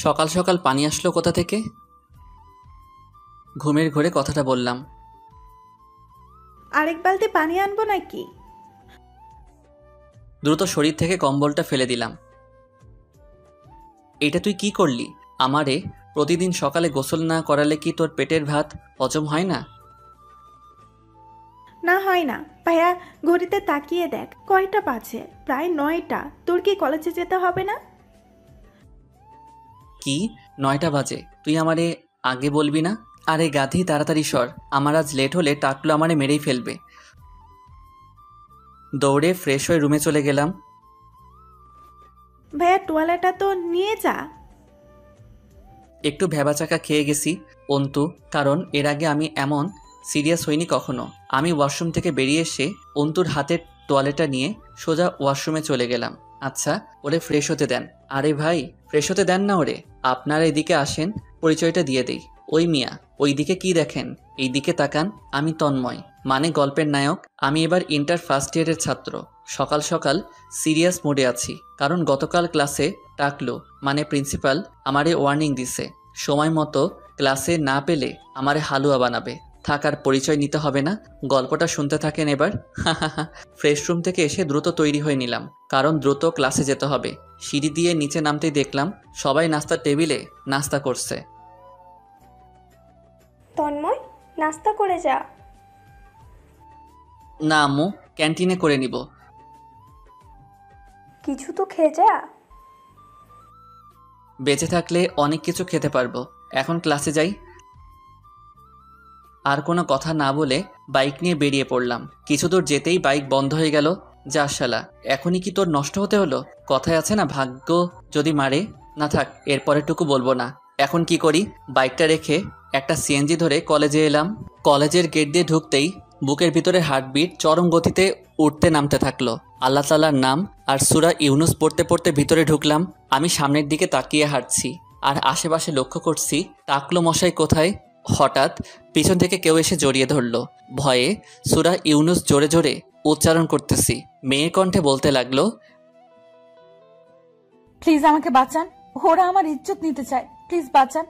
সকাল সকাল পানি আসলো কোথা থেকে? ঘুমের ঘোরে কথাটা বললাম। আরেক বালতি পানি আনবো নাকি? দ্রুত শরীর থেকে কম্বলটা ফেলে দিলাম। এটা তুই কি করলি? আমারে প্রতিদিন সকালে গোসল না করালে কি তোর পেটের ভাত হজম হয় না? না হয় না। ভাইয়া, ঘড়িতে তাকিয়ে দেখ কয়টা বাজে। প্রায় 9টা। তোর কি কলেজে যেতে হবে না? কি 9টা বাজে? তুই আমারে আগে বলবি না? আরে গাধি, তাড়াতাড়ি সর, আমার আজ লেট হলে টাকলো আমারে মেরেই ফেলবে। দৌড়ে ফ্রেশ হয়ে রুমে চলে গেলাম। ভাইয়া, টোয়ালেটা তো নিয়ে যা। একটু ভ্যাবাচাকা খেয়ে গেছি অন্তু, কারণ এর আগে আমি এমন সিরিয়াস হইনি কখনো। আমি ওয়াশরুম থেকে বেরিয়ে এসে অন্তুর হাতের তোয়ালেটা নিয়ে সোজা ওয়াশরুমে চলে গেলাম। আচ্ছা, ওরে ফ্রেশ হতে দেন। আরে ভাই, ফ্রেশ হতে দেন না ওরে। আপনারা এদিকে আসেন, পরিচয়টা দিয়ে দেই। ওই মিয়া, ওই দিকে কি দেখেন? এই দিকে তাকান। আমি তন্ময়, মানে গল্পের নায়ক। আমি এবার ইন্টার ফার্স্ট ইয়ারের ছাত্র। সকাল সকাল সিরিয়াস মোডে আছি, কারণ গতকাল ক্লাসে টাকলো মানে প্রিন্সিপাল আমারে ওয়ার্নিং দিছে, সময় মতো ক্লাসে না পেলে আমারে হালুয়া বানাবে। থাকার পরিচয় নিতে হবে না, গল্পটা শুনতে থাকেন এবার। ফ্রেশ রুম থেকে এসে দ্রুত তৈরি হয়ে নিলাম, কারণ দ্রুত ক্লাসে যেতে হবে। সিঁড়ি দিয়ে নিচে নামতেই দেখলাম সবাই নাস্তার টেবিলে নাস্তা করছে। তন্ময়, নাস্তা করে যা। না আম্মু, ক্যান্টিনে করে নিব। কিছু তো খেয়ে যা। বেঁচে থাকলে অনেক কিছু খেতে পারবো, এখন ক্লাসে যাই। আর কোনো কথা না বলে বাইক নিয়ে বেরিয়ে পড়লাম। কিছু দূর যেতেই বাইক বন্ধ হয়ে গেল। যা শালা, এখনই কি তোর নষ্ট হতে হলো? কথায় আছে না, ভাগ্য যদি মারে। না থাক, এরপরেরটুকু বলবো না। এখন কি করি? বাইকটা রেখে একটা সিএনজি ধরে কলেজে এলাম। কলেজের গেট দিয়ে ঢুকতেই বুকের ভিতরে হার্টবিট চরম গতিতে উঠতে নামতে থাকলো। আল্লাহ তাআলার নাম আর সূরা ইউনুস পড়তে পড়তে ভিতরে ঢুকলাম। আমি সামনের দিকে তাকিয়ে হাঁটছি আর আশেপাশে লক্ষ্য করছি টাকলো মশাই কোথায়। হঠাৎ পিছন থেকে কেউ এসে জড়িয়ে ধরলো। ভয়ে সূরা ইউনুস জোরে জোরে উচ্চারণ করতেছি। মেয়ের কণ্ঠে বলতে লাগলো, প্লিজ আমাকে বাঁচান, ওরা আমার ইজ্জত নিতে চায়, প্লিজ বাঁচান।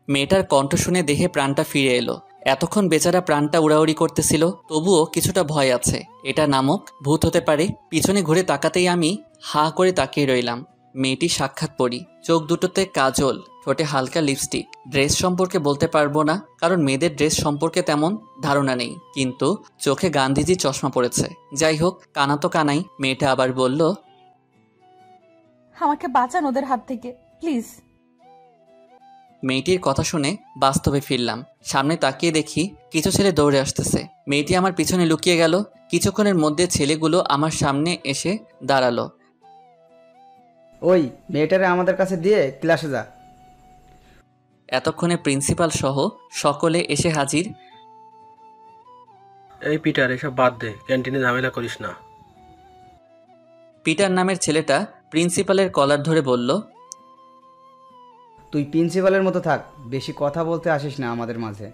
মেয়েটার কণ্ঠ শুনে দেখে প্রাণটা ফিরে এলো। এতক্ষণ বেচারা প্রাণটা উড়াউড়ি করতেছিল, তবুও কিছুটা ভয় আছে। এটা নামক ভূত হতে পারে। পিছনে ঘুরে তাকাতেই আমি হাঁ করে তাকিয়ে রইলাম। মেয়েটি সাক্ষাৎ পরি, চোখ দুটোতে কাজল, ঠোঁটে হালকা লিপস্টিক। ড্রেস সম্পর্কে বলতে পারবো না, কারণ মেয়েদের ড্রেস সম্পর্কে তেমন ধারণা নেই, কিন্তু চোখে গান্ধীজি চশমা পড়েছে। যাই হোক, কানা তো কানাই। মেয়েটা আবার বলল, আমাকে বাঁচান ওদের হাত থেকে, প্লিজ। মেয়েটির কথা শুনে বাস্তবে ফিরলাম। সামনে তাকিয়ে দেখি কিছু ছেলে দৌড়ে আসতেছে। মেয়েটি আমার পিছনে লুকিয়ে গেল। কিছুক্ষণের মধ্যে ছেলেগুলো আমার সামনে এসে দাঁড়ালো। ওই মেয়েটারে আমাদের কাছে দিয়ে ক্লাসে যা। এতক্ষণে প্রিন্সিপাল সহ সকলে এসে হাজির। এই পিটার, এসব বাদ দে, ক্যান্টিনে ঝামেলা করিস না। পিটার নামের ছেলেটা প্রিন্সিপালের কলার ধরে বলল, তুই প্রিন্সিপালের মতো থাক, বেশি কথা বলতে আসিস না আমাদের মাঝে।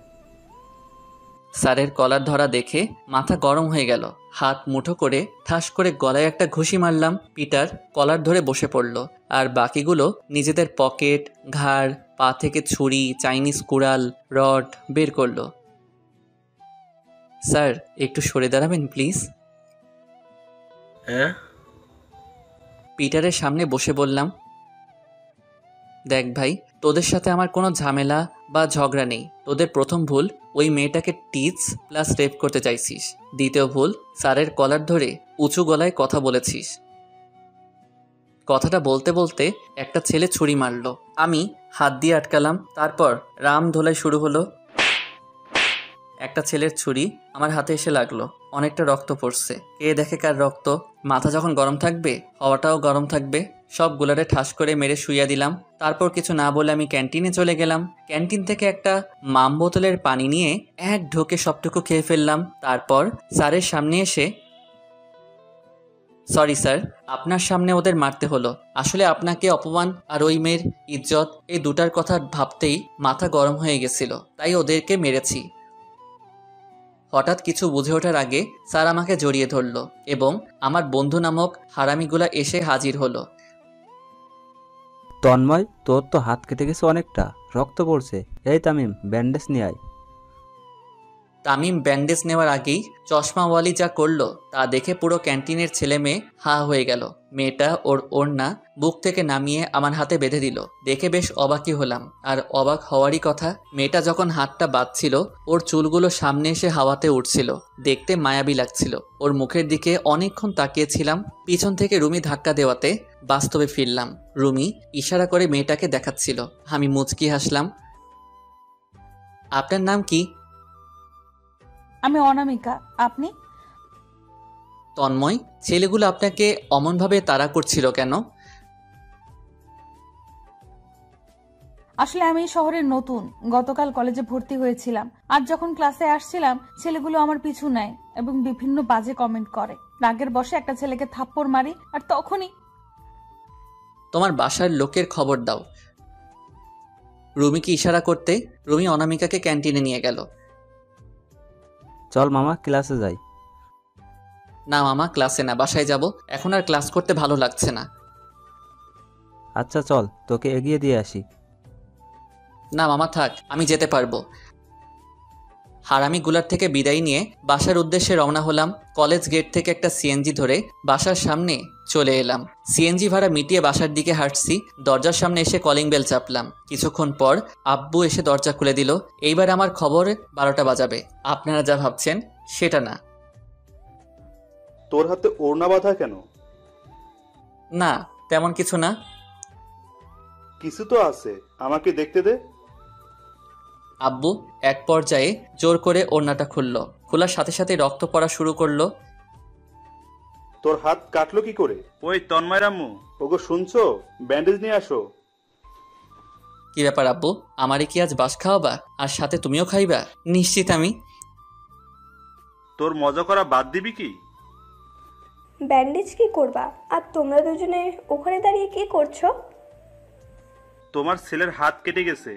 স্যারের কলার ধরা দেখে মাথা গরম হয়ে গেল। হাত মুঠো করে ঠাস করে গলায় একটা ঘুষি মারলাম। পিটার কলার ধরে বসে পড়ল, আর বাকিগুলো নিজেদের পকেট, ঘাড়, পা থেকে ছুরি, চাইনিজ কুড়াল, রড বের করলো। স্যার, একটু সরে দাঁড়াবেন প্লিজ। হ্যাঁ? পিটারের সামনে বসে বললাম, দেখ ভাই, তোদের সাথে আমার কোনো ঝামেলা বা ঝগড়া নেই। তোদের প্রথম ভুল, ওই মেয়েটাকে টিচ প্লাস রেপ করতে চাইছিস। দ্বিতীয় ভুল, স্যারের কলার ধরে উঁচু গলায় কথা বলেছিস। কথাটা বলতে বলতে একটা ছেলে ছুরি মারলো। আমি হাত দিয়ে আটকালাম। তারপর রাম ধোলাই শুরু হলো। একটা ছেলের ছুরি আমার হাতে এসে লাগলো। অনেকটা রক্ত পড়ছে। কে দেখে কার রক্ত? মাথা যখন গরম থাকবে, হওয়াটাও গরম থাকবে। সবগুলারে ঠাস করে মেরে শুইয়া দিলাম। তারপর কিছু না বলে আমি ক্যান্টিনে চলে গেলাম। ক্যান্টিন থেকে একটা মাম বোতলের পানি নিয়ে এক ঢোকে সবটুকু খেয়ে ফেললাম। তারপর স্যারের সামনে এসে, সরি স্যার, আপনার সামনে ওদের মারতে হলো। আসলে আপনাকে অপমান আর ওই মেয়ের ইজ্জত, এই দুটার কথা ভাবতেই মাথা গরম হয়ে গেছিল, তাই ওদেরকে মেরেছি। হঠাৎ কিছু বুঝে ওঠার আগে স্যার আমাকে জড়িয়ে ধরল এবং আমার বন্ধু নামক হারামিগুলা এসে হাজির হলো। তন্ময়, তোর তো হাত কেটে গেছে অনেকটা, রক্ত পড়ছে। এই তামিম, ব্যান্ডেজ নিয়ে আয়। তামিম ব্যান্ডেজ নেওয়ার আগেই চশমাওয়ালি যা করলো তা দেখে পুরো ক্যান্টিনের ছেলে মেয়ে হা হয়ে গেল। মেয়েটা ওর ওড়না বুক থেকে নামিয়ে আমার হাতে বেঁধে দিল। দেখে বেশ অবাকই হলাম। আর অবাক হওয়ারই কথা, মেয়েটা যখন হাতটা বাঁধছিল ওর চুলগুলো সামনে এসে হাওয়াতে উঠছিল। দেখতে মায়াবী লাগছিল। ওর মুখের দিকে অনেকক্ষণ তাকিয়েছিলাম। পিছন থেকে রুমি ধাক্কা দেওয়াতে বাস্তবে ফিরলাম। রুমি ইশারা করে মেয়েটাকে দেখাচ্ছিল। আমি মুচকি হাসলাম। আপনার নাম কি? আমি অনামিকা। আপনি? তন্ময়। ছেলেগুলো আপনাকে অমনভাবে তাড়া করছিল কেন? আসলে আমি এই শহরের নতুন, গতকাল কলেজে ভর্তি হয়েছিলাম। আর যখন ক্লাসে আসছিলাম ছেলেগুলো আমার পিছু নেয় এবং বিভিন্ন বাজে কমেন্ট করে। রাগের বশে একটা ছেলেকে থাপ্পড় মারি, আর তখনই তোমার বাসার লোকের খবর দাও। রুমিকে ইশারা করতে রুমি অনামিকাকে ক্যান্টিনে নিয়ে গেল। চল মামা, ক্লাসে যাই। না মামা, ক্লাসে না, বাসায় যাব। এখন আর ক্লাস করতে ভালো লাগছে না। আচ্ছা চল, তোকে এগিয়ে দিয়ে আসি। না মামা থাক, আমি যেতে পারবো। হারামিগুলার থেকে বিদায় নিয়ে বাসার উদ্দেশ্যে রওনা হলাম। কলেজ গেট থেকে একটা সিএনজি ধরে বাসার সামনে চলে এলাম। সিএনজি ভাড়া মিটিয়ে বাসার দিকে হাঁটছি। দরজার সামনে এসে কলিং বেল চাপলাম। কিছুক্ষণ পর আব্বু এসে দরজা খুলে দিল। এইবার আমার খবর 12টা বাজাবে। আপনারা যা ভাবছেন সেটা না। তোর হাতে ওড়না বাঁধা কেন? না, তেমন কিছু না। কিছু তো আছে, আমাকে দেখতে দে। আব্বু এক পর্যায়ে জোর করে ওড়নাটা খুলল। খোলার সাথে সাথে রক্ত পড়া শুরু করলো। তোর হাত কাটলো কি করে? ওই তন্ময় রাম্মু, ওগো শুনছো? ব্যান্ডেজ নিয়ে আসো। কি ব্যাপার আব্বু, আমারে কি আজ বাস খাওয়াবা? আর সাথে তুমিও খাইবা? নিশ্চিত আমি। তোর মজা করা বাদ দিবি কি? ব্যান্ডেজ কি করবা? আর তোমরা দুজনে ওখানে দাঁড়িয়ে কি করছো? তোমার ছেলের হাত কেটে গেছে।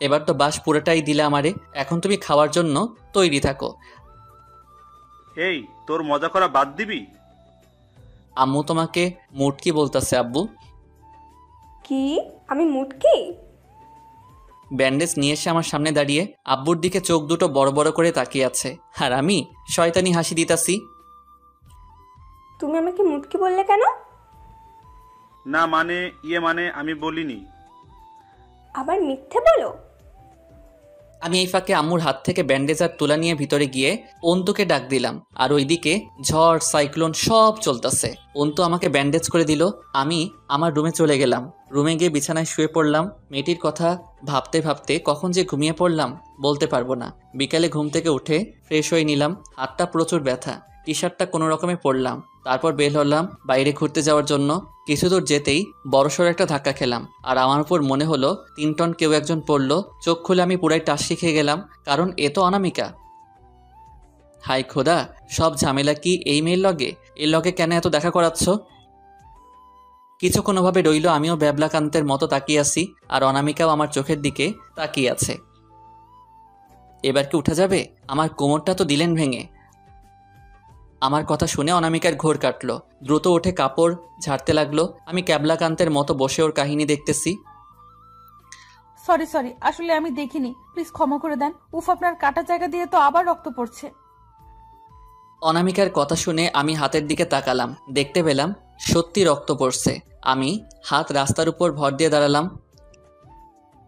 এবার তো বাস পুরোটাই দিলে আমারে। এখন তুমি খাওয়ার জন্য তৈরি থাকো। এই, তোর মজা করা বাদ দিবি? আম্মু তোমাকে মুটকি বলতেছে আব্বু। কি? আমি মুটকি? ব্যান্ডেজ নিয়ে এসে আমার সামনে দাঁড়িয়ে আব্বুর দিকে চোখ দুটো বড় বড় করে তাকিয়ে আছে। আর আমি শয়তানি হাসি দিতাছি। তুমি আমাকে মুটকি বললে কেন? না মানে আমি বলিনি। আবার মিথ্যে বলো। আমি এই ফাঁকে আম্মুর হাত থেকে ব্যান্ডেজ আর তুলা নিয়ে ভিতরে গিয়ে অন্তুকে ডাক দিলাম। আর ওইদিকে ঝড় সাইক্লোন সব চলতেছে। অন্তু আমাকে ব্যান্ডেজ করে দিল। আমি আমার রুমে চলে গেলাম। রুমে গিয়ে বিছানায় শুয়ে পড়লাম। মেয়েটির কথা ভাবতে ভাবতে কখন যে ঘুমিয়ে পড়লাম বলতে পারবো না। বিকালে ঘুম থেকে উঠে ফ্রেশ হয়ে নিলাম। হাতটা প্রচুর ব্যথা। টি শার্টটা কোনো রকমে পরলাম। তারপর বের হলাম বাইরে ঘুরতে যাওয়ার জন্য। কিছু দূর যেতেই বড়সড় একটা ধাক্কা খেলাম। আর আমার উপর মনে হলো 3 টন কেউ একজন পড়লো। চোখ খুলে আমি পুরাই টাসি খেয়ে গেলাম, কারণ এ তো অনামিকা। হাই খোদা, সব ঝামেলা কি এই মেয়ের লগে? এর লগে কেন এত দেখা করাচ্ছ? কিছু কোনোভাবে রইল। আমিও ব্যাবলাকান্তের মতো তাকিয়ে আছি, আর অনামিকাও আমার চোখের দিকে তাকিয়ে আছে। এবার কি উঠা যাবে? আমার কোমরটা তো দিলেন ভেঙে। আমার কথা শুনে অনামিকার ঘোর কাটলো। দ্রুত উঠে কাপড় ঝাড়তে লাগলো। আমি ক্যাবলাকান্তের মতো বসে ওর কাহিনী দেখতেছি। সরি, আসলে আমি দেখিনি, প্লিজ ক্ষমা করে দেন। উফ, আপনার কাটা জায়গা দিয়ে তো আবার রক্ত পড়ছে। অনামিকার কথা শুনে আমি হাতের দিকে তাকালাম। দেখতে পেলাম সত্যি রক্ত পড়ছে। আমি হাত রাস্তার উপর ভর দিয়ে দাঁড়ালাম।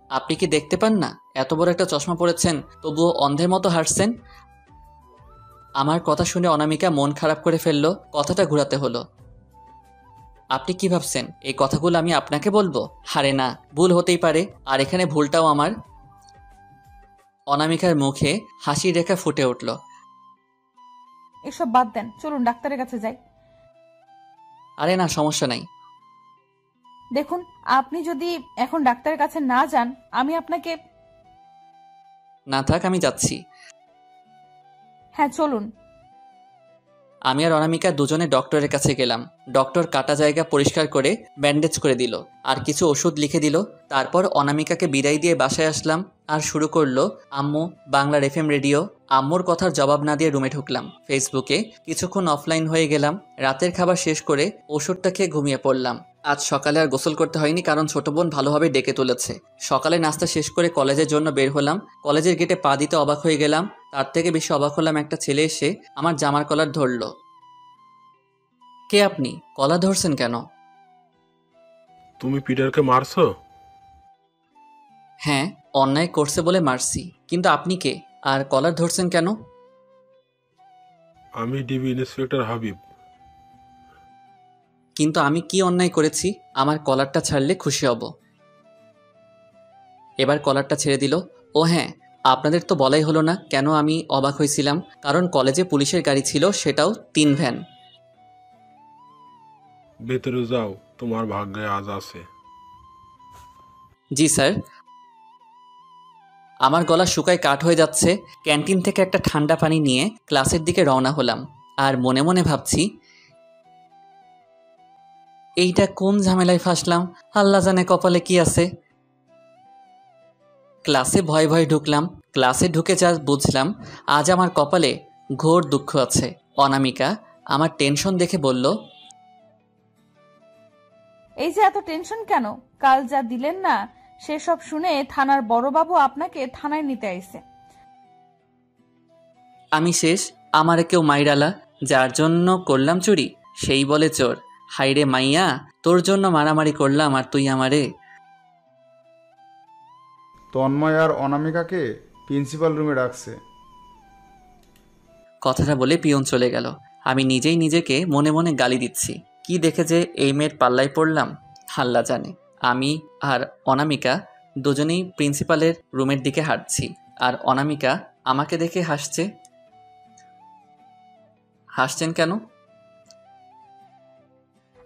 আপনি কি দেখতে পান না? এত বড় একটা চশমা পরেছেন, তবুও অন্ধের মতো হাঁটছেন। আমার কথা শুনে অনামিকা মন খারাপ করে ফেললো। কথাটা ঘোরাতে হলো। আপনি কি ভাবছেন এই কথাগুলো আমি আপনাকে বলবো? হারে না, ভুল হতেই পারে। আর এখানে ভুলটাও আমার। অনামিকার মুখে হাসির রেখা ফুটে উঠল। এসব বাদ দেন, চলুন ডাক্তারের কাছে যাই। আরে না, সমস্যা নাই। দেখুন, আপনি যদি এখন ডাক্তারের কাছে না যান, আমি আপনাকে... না থাক, আমি যাচ্ছি। হ্যাঁ চলুন। আমি আর অনামিকা দুজনে ডক্টরের কাছে গেলাম। ডক্টর কাটা জায়গা পরিষ্কার করে ব্যান্ডেজ করে দিল, আর কিছু ওষুধ লিখে দিল। তারপর অনামিকাকে বিদায় দিয়ে বাসায় আসলাম। আর শুরু করলো আম্মু বাংলার FM রেডিও। আম্মুর কথার জবাব না দিয়ে রুমে ঢুকলাম। ফেসবুকে কিছুক্ষণ অফলাইন হয়ে গেলাম। রাতের খাবার শেষ করে ওষুধটা খেয়ে ঘুমিয়ে পড়লাম। আজ সকালে আর গোসল করতে হয়নি, কারণ ছোট বোন ভালোভাবে ডেকে তুলেছে। সকালে নাস্তা শেষ করে কলেজের জন্য বের হলাম। কলেজের গেটে পা দিতে অবাক হয়ে গেলাম। তার থেকে বেশি অবাক হলাম একটা ছেলে এসে আমার জামার কলার ধরল। কে আপনি? কলার ধরছেন কেন? তুমি পিটারকে মারছো? হ্যাঁ, অন্যায় করছে বলে মারছি, কিন্তু আপনি কে আর কলার ধরছেন কেন? আমি ডিবি ইন্সপেক্টর হাবিব। কিন্তু আমি কি অন্যায় করেছি? আমার কলারটা ছাড়লে খুশি হব। এবার কলারটা ছেড়ে দিল। ও হ্যাঁ, আপনাদের তো বলাই হলো না কেন আমি অবাক হয়েছিলাম, কারণ কলেজে পুলিশের গাড়ি ছিল, সেটাও 3 ভ্যান। ভেতরে যাও, তোমার ভাগ্যে আজ আছে। জি স্যার। আমার গলা শুকায় কাঠ হয়ে যাচ্ছে। ক্যান্টিন থেকে একটা ঠান্ডা পানি নিয়ে ক্লাসের দিকে রওনা হলাম, আর মনে মনে ভাবছি, এইটা কোন ঝামেলায় ফাঁসলাম, আল্লাহ জানে কপালে কি আছে। ক্লাসে ভয়ে ভয়ে ঢুকলাম। ক্লাসে ঢুকে যা বুঝলাম, আজ আমার কপালে ঘোর দুঃখ আছে। অনামিকা আমার টেনশন দেখে বলল, এই যে এত টেনশন কেন? কাল যা দিলেন না, সেসব শুনে থানার বড়বাবু আপনাকে থানায় নিতে আইছে। আমি শেষ, আমারে কেউ মাইরালা, যার জন্য করলাম চুরি সেই বলে চোর। হাইরে মাইয়া, তোর জন্য মারামারি করলাম আর তুই আমারে। তন্ময় আর অনামিকাকে প্রিন্সিপাল রুমে ডাকছে। কথাটা বলে পিয়ন চলে গেল। আমি নিজেই নিজেকে মনে মনে গালি দিচ্ছি। কি দেখে যে এই মেয়ের পাল্লায় পড়লাম, আল্লাহ জানে। আমি আর অনামিকা দুজনেই প্রিন্সিপালের রুমের দিকে হাঁটছি, আর অনামিকা আমাকে দেখে হাসছে। হাসছেন কেন?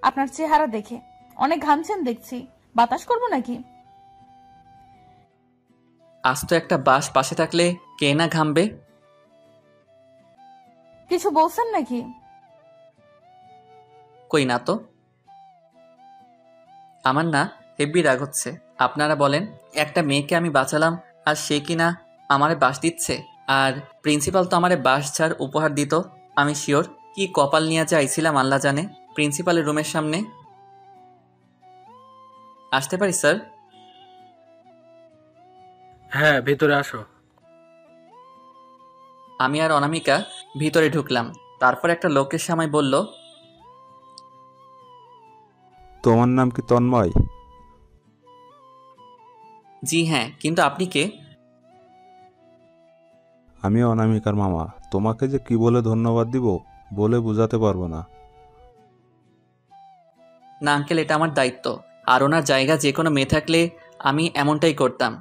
আপনার চেহারা দেখে। অনেক ঘামছেন দেখছি, বাতাস করবো নাকি? আজ তো একটা বাস পাশে থাকলে কে না ঘামবে। কিছু বলছেন নাকি? কই না তো। আমার না হেব্বি রাগ হচ্ছে। আপনারা বলেন, একটা মেয়েকে আমি বাঁচালাম আর সে কিনা আমারে বাস দিচ্ছে। আর প্রিন্সিপাল তো আমারে বাস ছাড় উপহার দিত। আমি শিওর কি কপাল নিয়ে যে আইছিলাম আল্লাহ জানে। প্রিন্সিপালের রুমের সামনে আসতে পারি স্যার? হ্যাঁ, ভেতরে আসো। আমি আর অনামিকা ভিতরে ঢুকলাম। তারপর একটা লোকের সামনে বলল, তোমার নাম কি তন্ময়? জি হ্যাঁ, কিন্তু আপনি কে? আমি অনামিকার মামা। তোমাকে যে কি বলে ধন্যবাদ দিব বলে বোঝাতে পারবো না। না আঙ্কেল, এটা আমার দায়িত্ব। আর ওনার জায়গা যে কোনো মেয়ে থাকলে আমি এমনটাই করতাম।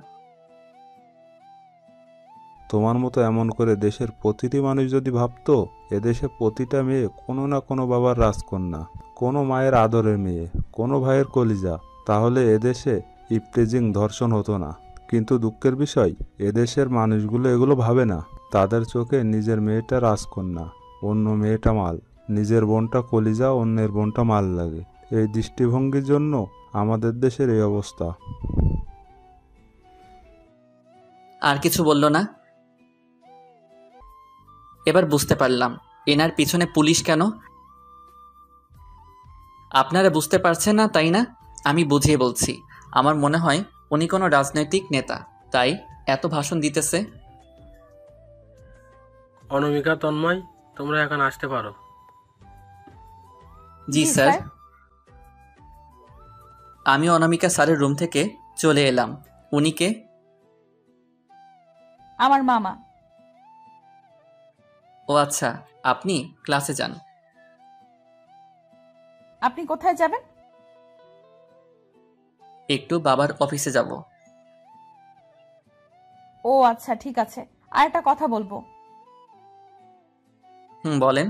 তোমার মতো এমন করে দেশের প্রতিটি মানুষ যদি ভাবতো, এদেশে প্রতিটা মেয়ে কোনো না কোনো বাবার রাজকন্যা, কোনো মায়ের আদরের মেয়ে, কোনো ভাইয়ের কলিজা, তাহলে এদেশে ইফতেজিং ধর্ষণ হতো না। কিন্তু দুঃখের বিষয়, এদেশের মানুষগুলো এগুলো ভাবে না। তাদের চোখে নিজের মেয়েটা রাজকন্যা, অন্য মেয়েটা মাল। নিজের বোনটা কলিজা, অন্যের বোনটা মাল লাগে। এই দৃষ্টিভঙ্গির জন্য আমাদের দেশের এই অবস্থা। আর কিছু বলল না। এবার বুঝতে পারলাম এনার পিছনে পুলিশ কেন। আপনারা বুঝতে পারছেন না তাই না? আমি বুঝিয়ে বলছি। আমার মনে হয় উনি কোনো রাজনৈতিক নেতা, তাই এত ভাষণ দিতেছে। অনামিকা, তন্ময়, তোমরা এখন আসতে পারো। জি স্যার। আমি অনামিকা স্যারের রুম থেকে চলে এলাম। উনি কে? আমার মামা। ও আচ্ছা, আপনি ক্লাসে যান। আপনি কোথায় যাবেন? একটু বাবার অফিসে যাব। ও আচ্ছা, ঠিক আছে। আর একটা কথা বলবো। বলেন।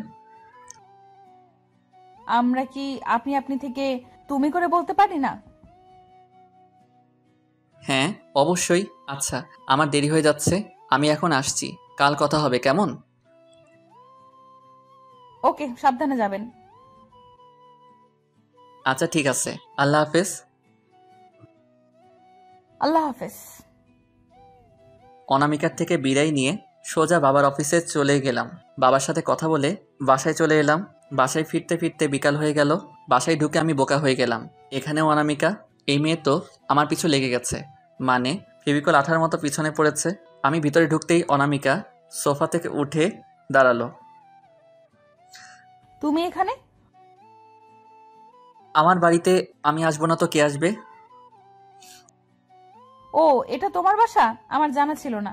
আমরা কি আপনি আপনি থেকে তুমি করে বলতে পারি না? হ্যাঁ অবশ্যই। আচ্ছা, আমার দেরি হয়ে যাচ্ছে, আমি এখন আসছি। কাল কথা হবে কেমন? ওকে, সাবধানে যাবেন। আচ্ছা ঠিক আছে, আল্লাহ হাফেজ। আল্লাহ হাফেজ। অনামিকার থেকে বিদায় নিয়ে সোজা বাবার অফিসে চলে গেলাম। বাবার সাথে কথা বলে বাসায় চলে এলাম। বাসায় ফিরতে ফিরতে বিকাল হয়ে গেল। বাসায় ঢুকে আমি বোকা হয়ে গেলাম। এখানেও অনামিকা। এই মেয়ে তো আমার পিছু লেগে গেছে, মানে ফেভিকল আঠার মতো পিছনে পড়েছে। আমি ভিতরে ঢুকতেই অনামিকা সোফা থেকে উঠে দাঁড়ালো। তুমি এখানে? আমার বাড়িতে আমি আসবো না তো কে আসবে? ও, এটা তোমার বাসা? আমার জানা ছিল না।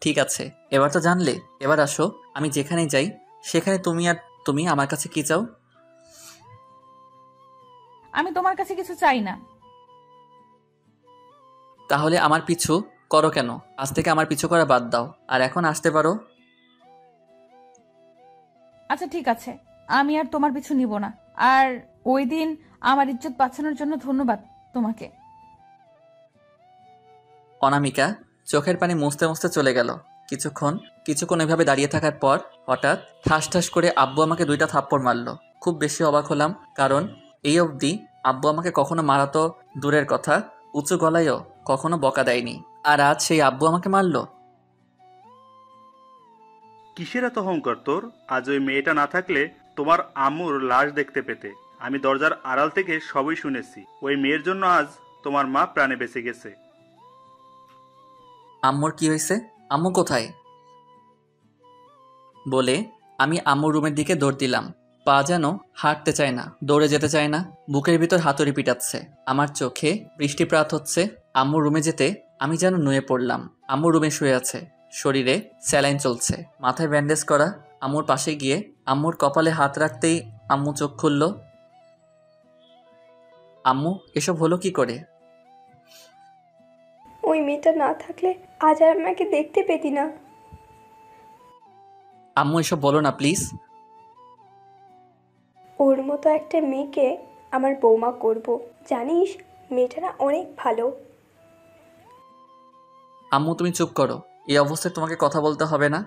ঠিক আছে, এবার তো জানলে। এবার আসো, আমি যেখানে যাই সেখানে তুমি আমার কাছে কি চাও? আমি তোমার কাছে কিছু চাই না। তাহলে আমার পিছু করো কেন? আজ থেকে আমার পিছু করা বাদ দাও, আর এখন আসতে পারো। আচ্ছা ঠিক আছে, আমি আর তোমার পিছু নিব না। আর ওই দিন আমার ইজ্জত বাঁচানোর জন্য ধন্যবাদ তোমাকে। অনামিকা চোখের পানি মুছতে মুছতে চলে গেল। কিছুক্ষণ এভাবে দাঁড়িয়ে থাকার পর হঠাৎ ঠাস ঠাস করে আব্বু আমাকে 2টা থাপ্পড় মারলো। খুব বেশি অবাক হলাম, কারণ এই অবধি আব্বু আমাকে কখনো মারাতো দূরের কথা, উঁচু গলায়ও কখনো বকা দেয়নি। আর আজ সেই আব্বু আমাকে মারলো। কিসের এত অহংকার তোর? আজ ওই মেয়েটা না থাকলে তোমার আম্মুর লাশ দেখতে পেতে। আমি দরজার আড়াল থেকে সবই শুনেছি। ওই মেয়ের জন্য আজ তোমার মা প্রাণে বেঁচে গেছে। আম্মুর কি হয়েছে? আম্মু কোথায়? বলে আমি আম্মুর রুমের দিকে দৌড় দিলাম। পা যেন হাঁটতে চায় না, দৌড়ে যেতে চায় না, বুকের ভিতর হাতুড়ি পিটাচ্ছে। আমার চোখে বৃষ্টিপাত হচ্ছে। আম্মুর রুমে যেতে আমি যেন নুয়ে পড়লাম। আম্মুর রুমে শুয়ে আছে, শরীরে স্যালাইন চলছে, মাথায় ব্যান্ডেজ করা। আম্মুর পাশে গিয়ে আম্মুর কপালে হাত রাখতেই আম্মু চোখ খুলল। আম্মু, এসব হলো কি করে? ওই মেয়েটা না থাকলে আজ আর আমাকে দেখতে পেতি না। আম্মু, এসব বলো না প্লিজ। ওর মতো একটা মেয়েকে আমার বৌমা করব। জানিস, মেয়েটা না অনেক ভালো। আম্মু, তুমি চুপ করো। এই অবস্থায় তোমাকে কথা বলতে হবে না।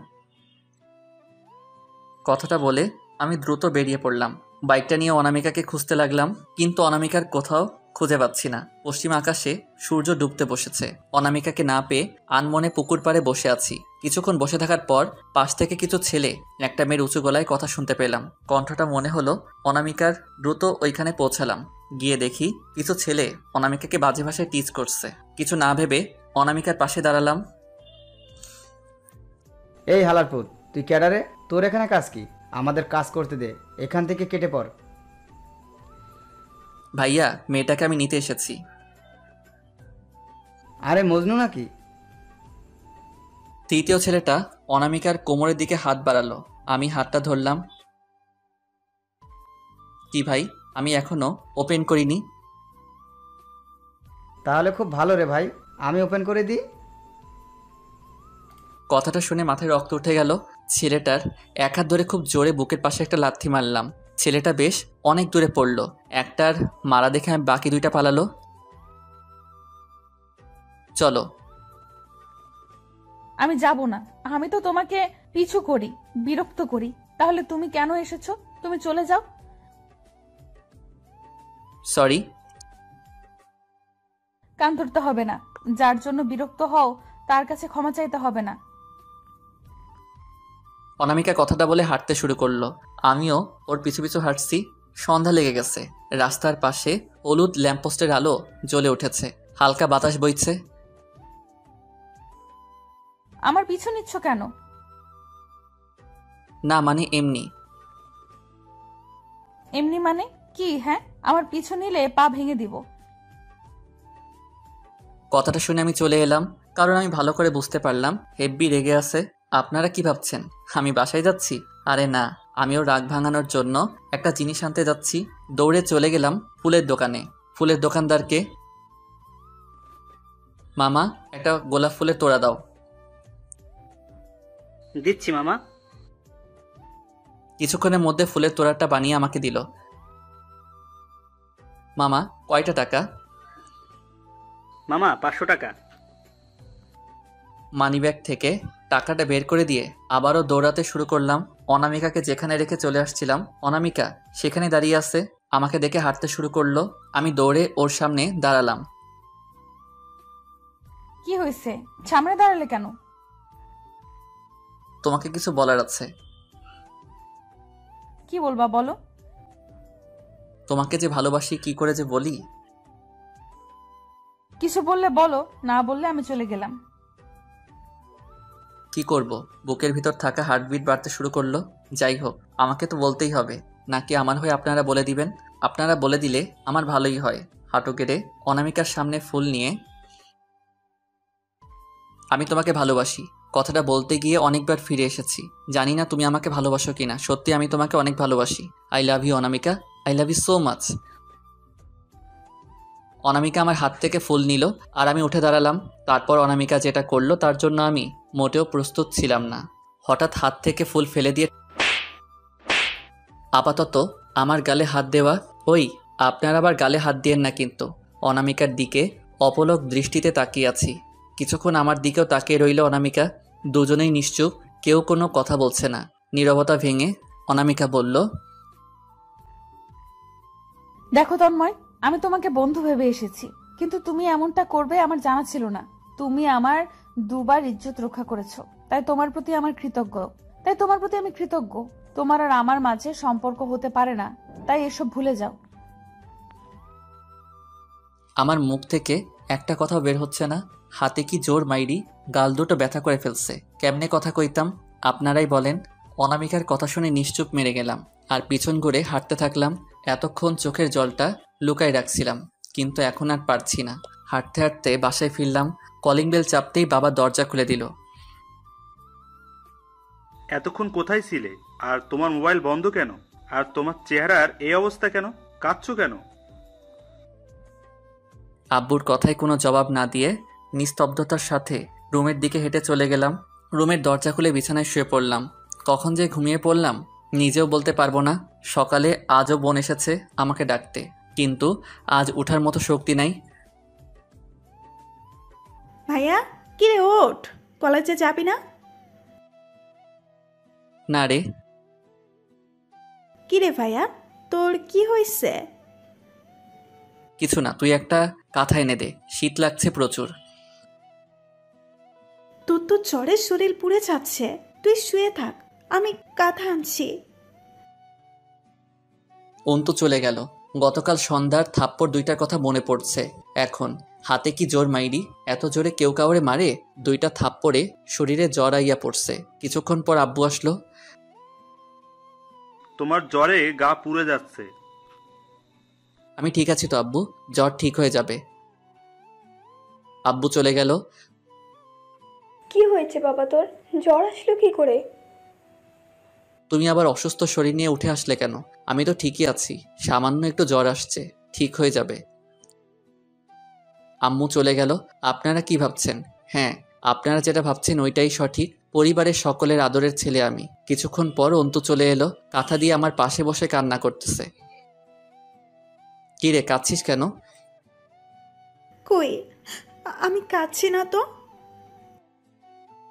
কথাটা বলে আমি দ্রুত বেরিয়ে পড়লাম। বাইকটা নিয়ে অনামিকাকে খুঁজতে লাগলাম, কিন্তু অনামিকার কোথাও খুঁজে পাচ্ছি না। পশ্চিম আকাশে সূর্য ডুবতে বসেছে। অনামিকাকে না পেয়ে আনমনে পুকুর পাড়ে বসে আছি। কিছুক্ষণ বসে থাকার পর পাশ থেকে কিছু ছেলে একটা মেয়ের উঁচু গলায় কথা শুনতে পেলাম। কণ্ঠটা মনে হলো অনামিকার। দ্রুত ওইখানে পৌঁছালাম। গিয়ে দেখি কিছু ছেলে অনামিকাকে বাজে ভাষায় টিচ করছে। কিছু না ভেবে অনামিকার পাশে দাঁড়ালাম। এই হালারপুত, তুই ক্যাডারে? তোর এখানে কাজ কি? আমাদের কাজ করতে দে, এখান থেকে কেটে পড়। ভাইয়া, মেয়েটাকে আমি নিতে এসেছি। আরে মজনু নাকি? তৃতীয় ছেলেটা অনামিকার কোমরের দিকে হাত বাড়ালো। আমি হাতটা ধরলাম। কি ভাই, আমি এখনো ওপেন করিনি। তাহলে খুব ভালো রে ভাই, আমি ওপেন করে দিই। কথাটা শুনে মাথায় রক্ত উঠে গেল। ছেলেটার এক হাত ধরে খুব জোরে বুকের পাশে একটা লাথি মারলাম। ছেলেটা বেশ অনেক দূরে পড়লো। একটার মারা দেখে আমি বাকি 2টা পালালো। চলো। আমি যাব না। আমি তো তোমাকে পিছু করি, বিরক্ত করি। তাহলে তুমি কেন এসেছো? তুমি চলে যাও। সরি। কান ধরতে হবে না। যার জন্য বিরক্ত হও তার কাছে ক্ষমা চাইতে হবে না। অনামিকা কথাটা বলে হাঁটতে শুরু করলো। আমিও ওর পিছু পিছু হাঁটছি। সন্ধ্যা লেগে গেছে। রাস্তার পাশে হলুদ ল্যাম্পপোস্টের আলো জ্বলে উঠেছে। হালকা বাতাস বইছে। আমার পিছু নিচ্ছ কেন? না, মানে এমনি। এমনি মানে কি? হ্যাঁ, আমার পিছু নিলে পা ভেঙে দিব। কথাটা শুনে আমি চলে এলাম, কারণ আমি ভালো করে বুঝতে পারলাম হেব্বি রেগে আছে। আপনারা কি ভাবছেন আমি বাসায় যাচ্ছি? আরে না, আমিও রাগ ভাঙানোর জন্য একটা জিনিস আনতে যাচ্ছি। দৌড়ে চলে গেলাম ফুলের দোকানে। ফুলের দোকানদারকে, মামা, একটা গোলাপ ফুলের তোড়া দাও। দিচ্ছি মামা। কিছুক্ষণের মধ্যে ফুলের তোড়াটা বানিয়ে আমাকে দিল। মামা, কয়টা টাকা? মামা 500 টাকা। মানিব্যাগ থেকে টাকাটা বের করে দিয়ে আবারও দৌড়াতে শুরু করলাম। অনামিকাকে যেখানে রেখে চলে আসছিলাম, অনামিকা সেখানে দাঁড়িয়ে আছে। আমাকে দেখে হাঁটতে শুরু করলো। আমি দৌড়ে ওর সামনে দাঁড়ালাম। কি হয়েছে? সামনে দাঁড়ালে কেন? তোমাকে কিছু বলার আছে। কি বলবা বলো? তোমাকে যে ভালোবাসি কি করে যে বলি। কিছু বললে বলো, না বললে আমি চলে গেলাম। কি করব, বুকের ভিতর থাকা হার্টবিট বাড়তে শুরু করলো। যাই হোক, আমাকে তো বলতেই হবে, নাকি আমার হয়ে আপনারা বলে দিবেন? আপনারা বলে দিলে আমার ভালোই হয়। হাঁটু গেড়ে অনামিকার সামনে ফুল নিয়ে, আমি তোমাকে ভালোবাসি কথাটা বলতে গিয়ে অনেকবার ফিরে এসেছি। জানি না তুমি আমাকে ভালোবাসো কিনা, সত্যি আমি তোমাকে অনেক ভালোবাসি। I love you Anamika, I love you so much. Anamika আমার হাত থেকে ফুল নিল আর আমি উঠে দাঁড়ালাম। তারপর অনামিকা যেটা করলো তার জন্য আমি মোটেও প্রস্তুত ছিলাম না। হঠাৎ হাত থেকে ফুল ফেলে দিয়ে আপাতত আমার গালে হাত দেওয়া। ওই, আপনার আবার গালে হাত দিয়েন না কিন্তু। অনামিকার দিকে অপলক দৃষ্টিতে তাকিয়ে আছি। কিছুক্ষণ আমার দিকেও তাকিয়ে রইল অনামিকা। দুজনেই নিশ্চুপ, কেউ কোনো কথা বলছে না। নীরবতা ভেঙে অনামিকা বলল, দেখো তন্ময়, আমি তোমাকে বন্ধু ভেবে এসেছি, কিন্তু তুমি এমনটা করবে আমার জানা ছিল না। তুমি আমার দুবার ইজ্জত রক্ষা করেছো, তাই তোমার প্রতি আমি কৃতজ্ঞ। তোমার আর আমার মাঝে সম্পর্ক হতে পারে না, তাই এসব ভুলে যাও। আমার মুখ থেকে একটা কথাও বের হচ্ছে না। হাতে কি জোর মাইরি, গাল দুটো ব্যথা করে ফেলছে। কেমনে কথা কইতাম আপনারাই বলেন। অনামিকার কথা শুনে নিশ্চুপ মেরে গেলাম আর পিছন ঘুরে হাঁটতে থাকলাম। এতক্ষণ চোখের জলটা লুকায় রাখছিলাম, কিন্তু এখন আর পারছি না। হাঁটতে হাঁটতে বাসায় ফিরলাম। কলিং বেল চাপতেই বাবা দরজা খুলে দিল। এতক্ষণ কোথায় ছিলে? আর তোমার মোবাইল বন্ধ কেন? আর তোমার চেহারার এই অবস্থা কেন? কাঁদছো কেন? আব্বুর কথায় কোনো জবাব না দিয়ে নিস্তব্ধতার সাথে রুমের দিকে হেঁটে চলে গেলাম। রুমের দরজা খুলে বিছানায় শুয়ে পড়লাম। কখন যে ঘুমিয়ে পড়লাম নিজেও বলতে পারবো না। সকালে আজও বোন এসেছে আমাকে ডাকতে, কিন্তু আজ ওঠার মতো শক্তি নাই। ভাইয়া, কিরে ওঠ, কলেজে যাবি না? না রে। কিরে ভাইয়া, তোর কি হয়েছে? কিছু না, তুই একটা কাঁথা এনে দে, শীত লাগছে প্রচুর। তোর তো জ্বরে শরীর পুড়ে যাচ্ছে, তুই শুয়ে থাক, আমি কাঁথা আনছি। অন্তু চলে গেল। গতকাল সন্ধ্যার থাপ্পড় দুইটার কথা মনে পড়ছে এখন। হাতে কি জোর মাইরি, এত জোরে কেউ কাউরে মারে? দুইটা থাপ্পড়ে শরীরে জ্বর আইয়া পড়ছে। কিছুক্ষণ পর আব্বু আসলো। তোমার জ্বরে গা পুড়ে যাচ্ছে। আমি ঠিক আছি তো আব্বু, জ্বর ঠিক হয়ে যাবে। আব্বু চলে গেল। কি হয়েছে বাবা তোর? জ্বর আসলো কি করে? তুমি আবার অসুস্থ শরীর নিয়ে উঠে আসলে কেন? আমি তো ঠিকই আছি, সামান্য একটু জ্বর আসছে, ঠিক হয়ে যাবে। আম্মু চলে গেল। আপনারা কি ভাবছেন? হ্যাঁ, আপনারা যেটা ভাবছেন ওইটাই সঠিক। পরিবারের সকলের আদরের ছেলে আমি। কিছুক্ষণ পর অন্তু চলে এলো, কাঁথা দিয়ে আমার পাশে বসে কান্না করতেছে। কি রে, কাঁদছিস কেন? কই, আমি কাঁদছি না তো।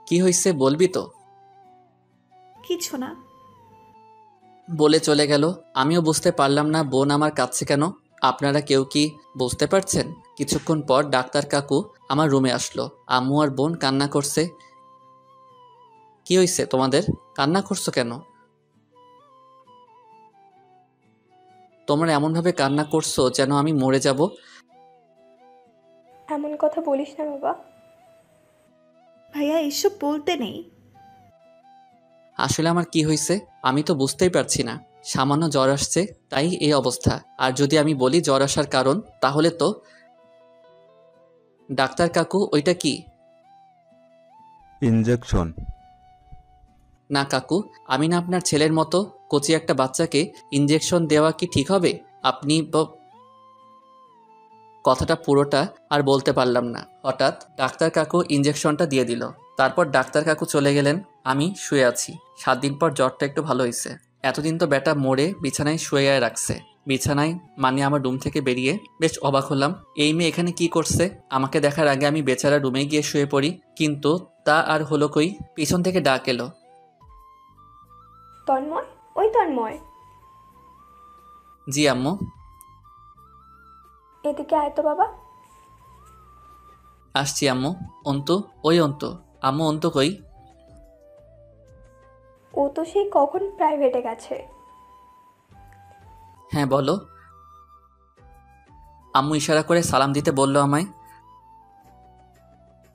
কি হয়েছে বলবি তো? কিছু না। বলে চলে গেল। আমিও বুঝতে পারলাম না বোন আমার কাঁদছে কেন। আপনারা কেউ কি বুঝতে পারছেন? কিছুক্ষণ পর ডাক্তার কাকু আমার রুমে আসলো। আম্মু আর বোন কান্না করছে। কি হয়েছে তোমাদের, কান্না করছো কেন? তোমরা এমনভাবে কান্না করছো যেন আমি মরে যাব। এমন কথা বলিস না বাবা। ভাইয়া, এসব বলতে নেই। আসলে আমার কি হয়েছে আমি তো বুঝতেই পারছি না। সামান্য জ্বর আসছে, তাই এই অবস্থা। আর যদি আমি বলি জ্বর আসার কারণ, তাহলে তো। ডাক্তার কাকু, ওইটা কি? ইনজেকশন। না কাকু, আমি না আপনার ছেলের মতো কচি একটা বাচ্চাকে ইনজেকশন দেওয়া কি ঠিক হবে? আপনি কথাটা পুরোটা আর বলতে পারলাম না। হঠাৎ ডাক্তার কাকু ইনজেকশনটা দিয়ে দিল। তারপর ডাক্তার কাকু চলে গেলেন। আমি শুয়ে আছি। 7 দিন পর জ্বরটা একটু ভালো হয়েছে। এতদিন তো ব্যাটা মরে বিছানায় শুয়ে রাখছে। বিছানায় মানে আমার রুম থেকে বেরিয়ে বেশ অবাক হলাম। এই মেয়ে এখানে কি করছে? আমাকে দেখার আগে আমি বেচারা রুমে গিয়ে শুয়ে পড়ি, কিন্তু তা আর হলো কই। পিছন থেকে ডাক এলো। তন্ময়, ওই তন্ময়, জি আম্মু। এদিকে আয় তো বাবা। আসছি আম্মু। অন্তু, ওই অন্তু। আম্মু, অন্তু কই? ও তো সেই কখন প্রাইভেটে গেছে। হ্যাঁ বলো। আম্মু ইশারা করে সালাম দিতে বলল আমায়।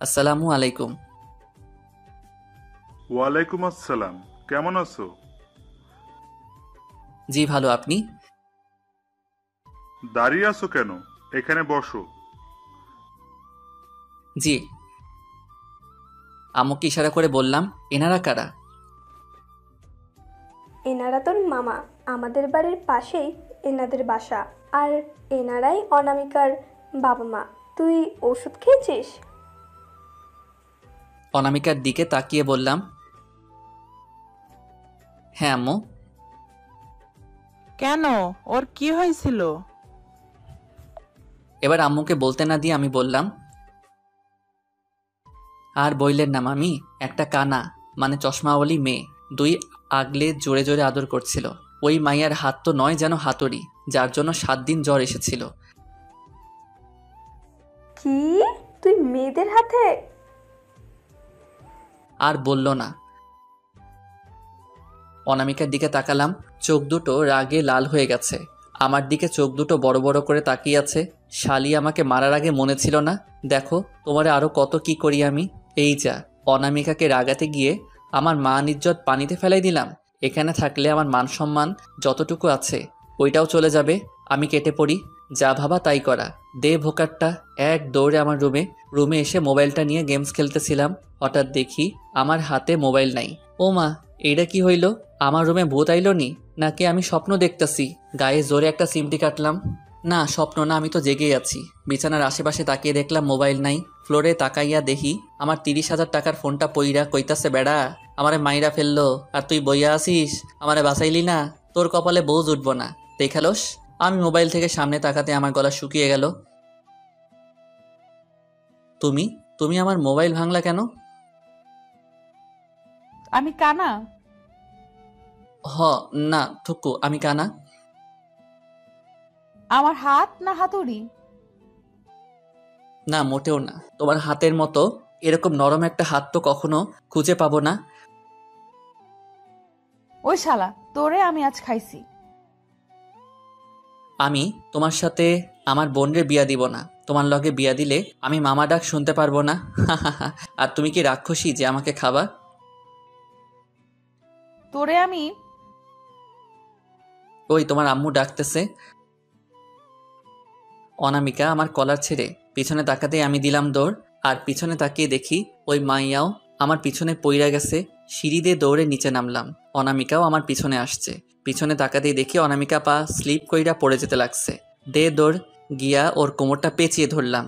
আসসালামু আলাইকুম। ওয়ালাইকুম আসসালাম, কেমন আছো? জি ভালো, আপনি? দাঁড়িয়ে আছো কেন? এখানে বসো। জি। আম্মুকে ইশারা করে বললাম, এনারা কারা? এনারা তোর মামা, আমাদের বাড়ির পাশেই এনাদের বাসা। আর এনারাই অনামিকার বাবা মা। তুই ওষুধ খেয়েছিস? অনামিকার দিকে তাকিয়ে বললাম, হ্যাঁ আম্মু। কেন, ওর কি হয়েছিল? এবার আম্মুকে বলতে না দিয়ে আমি বললাম, আর বইলেন না মামি, একটা কানা মানে চশমাওয়ালি মেয়ে দুই আগলে জোরে জোরে আদর করছিল। ওই মাইয়ার হাত তো নয় যেন হাতুড়ি, যার জন্য 7 দিন জ্বর এসেছিল। কি, তুই মেয়েদের হাতে? আর বলল না। অনামিকার দিকে তাকালাম, চোখ দুটো রাগে লাল হয়ে গেছে। আমার দিকে চোখ দুটো বড় বড় করে তাকিয়ে আছে। শালি আমাকে মারার আগে মনে ছিল না? দেখো তোমারে আরো কত কি করি আমি। এই যা, অনামিকাকে রাগাতে গিয়ে আমার মান ইজ্জত পানিতে ফেলাই দিলাম। এখানে থাকলে আমার মান সম্মান যতটুকু আছে ওইটাও চলে যাবে। আমি কেটে পড়ি, যা ভাবা তাই করা। দে ভোকারটা। এক দৌড়ে আমার রুমে এসে মোবাইলটা নিয়ে গেমস খেলতেছিলাম। হঠাৎ দেখি আমার হাতে মোবাইল নাই। ও মা, এইটা কি হইল? আমার রুমে ভূত আইল নি, নাকি আমি স্বপ্ন দেখতেছি? গায়ে জোরে একটা সিমটি কাটলাম। না স্বপ্ন না, আমি তো জেগেই আছি। বিছানার আশেপাশে তাকিয়ে দেখলাম মোবাইল নাই। ফ্লোরে তাকাইয়া দেখি আমার 30,000 টাকার ফোনটা পইরা কইতাছে, বেড়া আমারে মাইরা ফেললো আর তুই বইয়া আসিস, আমারে বাঁচাইলি না, তোর কপালে বউ জুটবো না, দেখালোস। আমি মোবাইল থেকে সামনে তাকাতে আমার গলা শুকিয়ে গেল। তুমি তুমি আমার মোবাইল ভাঙলা কেন? আমি কানা? হ না থুকু, আমি কানা। আমার হাত না হাতুড়ি? না মোটেও না, তোমার হাতের মতো এরকম নরম একটা হাত তো কখনো খুঁজে পাবো না। ওই শালা, তোরে আমি আজ খাইছি। আমি তোমার সাথে আমার বোনের বিয়া দিব না। তোমার লগে বিয়া দিলে আমি মামা ডাক শুনতে পারবো না। আর তুমি কি রাক্ষসী যে আমাকে খাবা? তোরে আমি। ওই তোমার আম্মু ডাকতেছে। অনামিকা আমার কলার ছেড়ে পিছনে তাকাতেই আমি দিলাম দৌড়। আর পিছনে তাকিয়ে দেখি ওই মাইয়াও আমার পিছনে পইরা গেছে। সিঁড়ি দিয়ে দৌড়ে নিচে নামলাম। অনামিকাও আমার পিছনে আসছে। পিছনে তাকাতেই দেখি অনামিকা পা স্লিপ কইরা পড়ে যেতে লাগছে। দে দৌড় গিয়া ওর কোমরটা পেঁচিয়ে ধরলাম।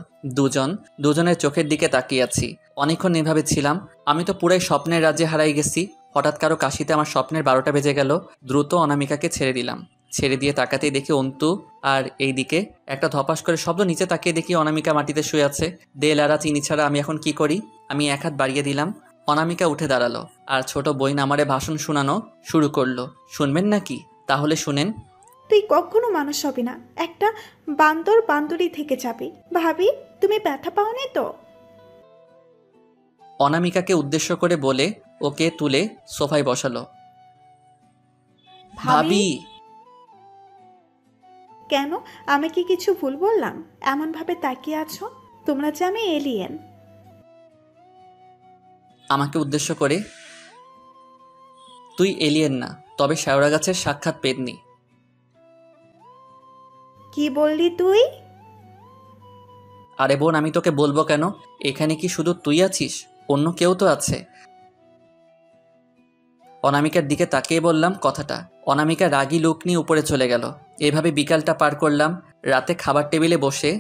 দুজনের চোখের দিকে তাকিয়ে আছি। অনেকক্ষণ এভাবে ছিলাম। আমি তো পুরাই স্বপ্নের রাজ্যে হারাই গেছি। হঠাৎ কারো কাশিতে আমার স্বপ্নের 12টা বেজে গেল। দ্রুত অনামিকাকে ছেড়ে দিলাম। ছেড়ে দিয়ে তাকাতেই দেখি অন্তু, আর এইদিকে একটা ধপাস করে শব্দ। নিচে তাকিয়ে দেখি অনামিকা মাটিতে শুয়ে আছে। দে লারা চিনি ছাড়া আমি এখন কি করি? আমি এক হাত বাড়িয়ে দিলাম। অনামিকা উঠে দাঁড়ালো আর ছোট বইন আমারে ভাষণ শোনানো শুরু করলো। শুনবেন নাকি? তাহলে শুনেন। তুই কখনো মানুষ হবি না, একটা বান্দরই থেকে যাবি। ভাবি, তুমি ব্যথা পাওনি তো? অনামিকাকে উদ্দেশ্য করে বলে ওকে তুলে সোফায় বসালো। ভাবি। কেন, আমি কি কিছু ভুল বললাম এমন ভাবে তাকিয়ে আছো? তোমরা যে আমি এলিয়েন। আমাকে উদ্দেশ্য করে, তুই এলিয়েন না, তবে শেওড়া গাছের সাক্ষাৎ পেতনি। কি বললি তুই? আরে বোন, আমি তোকে বলবো কেন? এখানে কি শুধু তুই আছিস? অন্য কেউ তো আছে। অনামিকার দিকে তাকিয়ে বললাম কথাটা। অনামিকা রাগী লুক নিয়ে উপরে চলে গেল। এভাবে বিকালটা পার করলাম। রাতে খাবার টেবিলে বসে,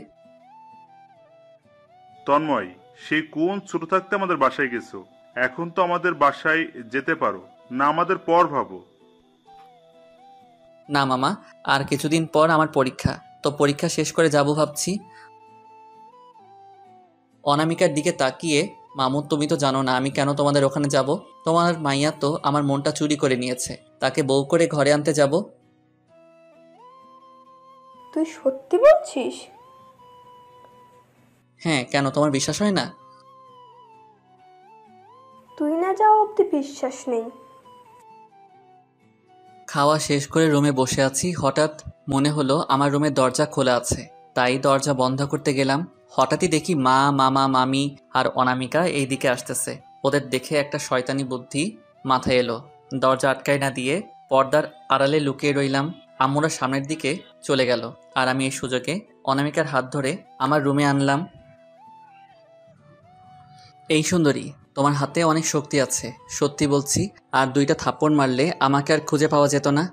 তন্ময়, সেই কোন ছোট থাকতে আমাদের বাসায় গেছো? এখন তো আমাদের বাসায় যেতে পারো না, আমাদের পর ভাবো। না মামা, আর কিছুদিন পর আমার পরীক্ষা, তো পরীক্ষা শেষ করে যাব ভাবছি। অনামিকার দিকে তাকিয়ে, মামু তুমি তো জানো না আমি কেন তোমাদের ওখানে যাব। তোমার মাইয়া তো আমার মনটা চুরি করে নিয়েছে, তাকে বউ করে ঘরে আনতে যাব। তুই সত্যি বলছিস? হ্যাঁ, কেন তোমার বিশ্বাস হয় না? তুই না যাওয়া অব্দি বিশ্বাস নেই। খাওয়া শেষ করে রুমে বসে আছি। হঠাৎ মনে হলো আমার রুমের দরজা খোলা আছে, তাই দরজা বন্ধ করতে গেলাম। হঠাৎই দেখি মা, মামা, মামি আর অনামিকা এই দিকে আসতেছে। ওদের দেখে একটা শয়তানি বুদ্ধি মাথায় এলো। দরজা আটকায় না দিয়ে পর্দার আড়ালে লুকিয়ে রইলাম। আম্মুরা সামনের দিকে চলে গেল, আর আমি এই সুযোগে অনামিকার হাত ধরে আমার রুমে আনলাম। এই সুন্দরী, তোমার হাতে অনেক শক্তি আছে, সত্যি বলছি। আর 2টা থাপ্পড় মারলে আমাকে আর খুঁজে পাওয়া যেত না।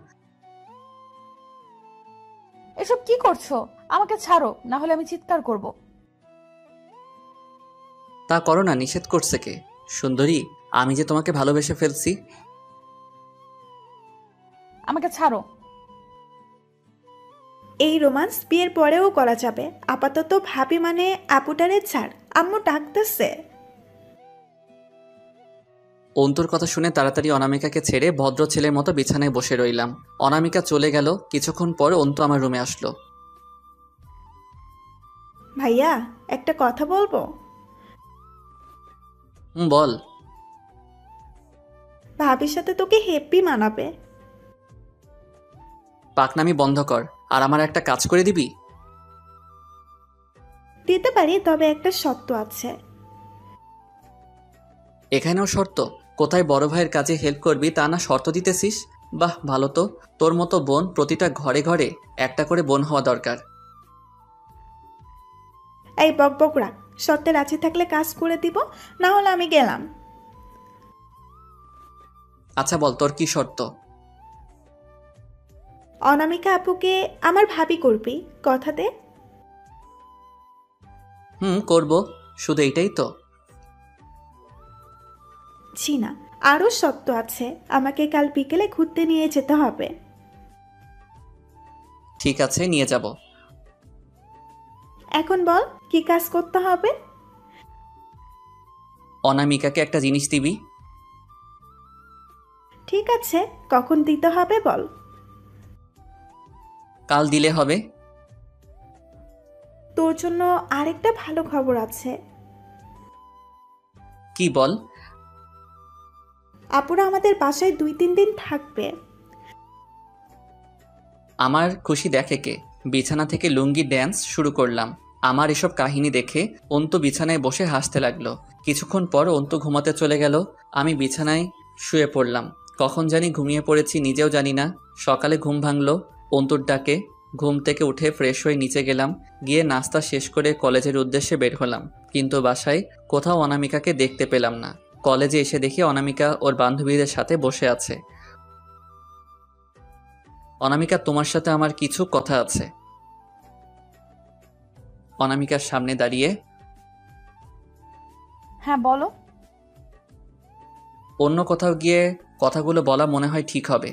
এসব কি করছো? আমাকে ছাড়ো, না হলে আমি চিৎকার করব। তা করো না, নিষেধ করছে কে? সুন্দরী, আমি যে তোমাকে ভালোবেসে ফেলছি। আমাকে ছাড়ো। এই রোমান্স বিয়ের পরেও করা যাবে, আপাতত ভাবি মানে আপুটারে ছাড়, আম্মু ডাকতেছে। অন্তুর কথা শুনে তাড়াতাড়ি অনামিকাকে ছেড়ে ভদ্র ছেলের মতো বিছানায় বসে রইলাম। অনামিকা চলে গেল। কিছুক্ষণ পর অন্তু আমার রুমে আসলো। ভাইয়া, একটা কথা বলবো? বল। ভাবির সাথে তোকে হেপি মানাবে। পাকনামি বন্ধ কর, আর আমার একটা কাজ করে দিবি? দিতে পারি, তবে একটা শর্ত আছে। এখানেও শর্ত? কোথায় বড় ভাইয়ের কাজে হেল্প করবি তা না শর্ত দিতেছিস? বাহ, ভালো তো। তোর মতো বোন প্রতিটা ঘরে ঘরে একটা করে বোন হওয়া দরকার। এই বকবকরা, শর্তে রাজি থাকলে কাজ করে দিব, না হলে আমি গেলাম। আচ্ছা বল, তোর কি শর্ত? অনামিকা আপুকে আমার ভাবি করবি, কথা দে। করব, শুধু এইটাই তো? জি না, আরও শর্ত আছে। আমাকে কাল বিকেলে ঘুরতে নিয়ে যেতে হবে। ঠিক আছে, নিয়ে যাব। এখন বল, কি কাজ করতে হবে? অনামিকাকে একটা জিনিস দিবি। ঠিক আছে, কখন দিতে হবে বল। কাল দিলে হবে। তোর জন্য আরেকটা ভালো খবর আছে। কি বল? আপুরা আমাদের বাসায় 2-3 দিন থাকবে। আমার খুশি দেখে কে? বিছানা থেকে লুঙ্গি ড্যান্স শুরু করলাম। আমার এসব কাহিনী দেখে অন্তু বিছানায় বসে হাসতে লাগলো। কিছুক্ষণ পর অন্তু ঘুমাতে চলে গেল। আমি বিছানায় শুয়ে পড়লাম। কখন জানি ঘুমিয়ে পড়েছি নিজেও জানি না। সকালে ঘুম ভাঙলো অন্তুর ডাকে। ঘুম থেকে উঠে ফ্রেশ হয়ে নিচে গেলাম। গিয়ে নাস্তা শেষ করে কলেজের উদ্দেশ্যে বের হলাম, কিন্তু বাসায় কোথাও অনামিকাকে দেখতে পেলাম না। কলেজে এসে দেখি অনামিকা ওর বান্ধবীদের সাথে বসে আছে। অনামিকা, তোমার সাথে আমার কিছু কথা আছে। অনামিকার সামনে দাঁড়িয়ে, হ্যাঁ বলো। অন্য কোথাও গিয়ে কথাগুলো বলা মনে হয় ঠিক হবে।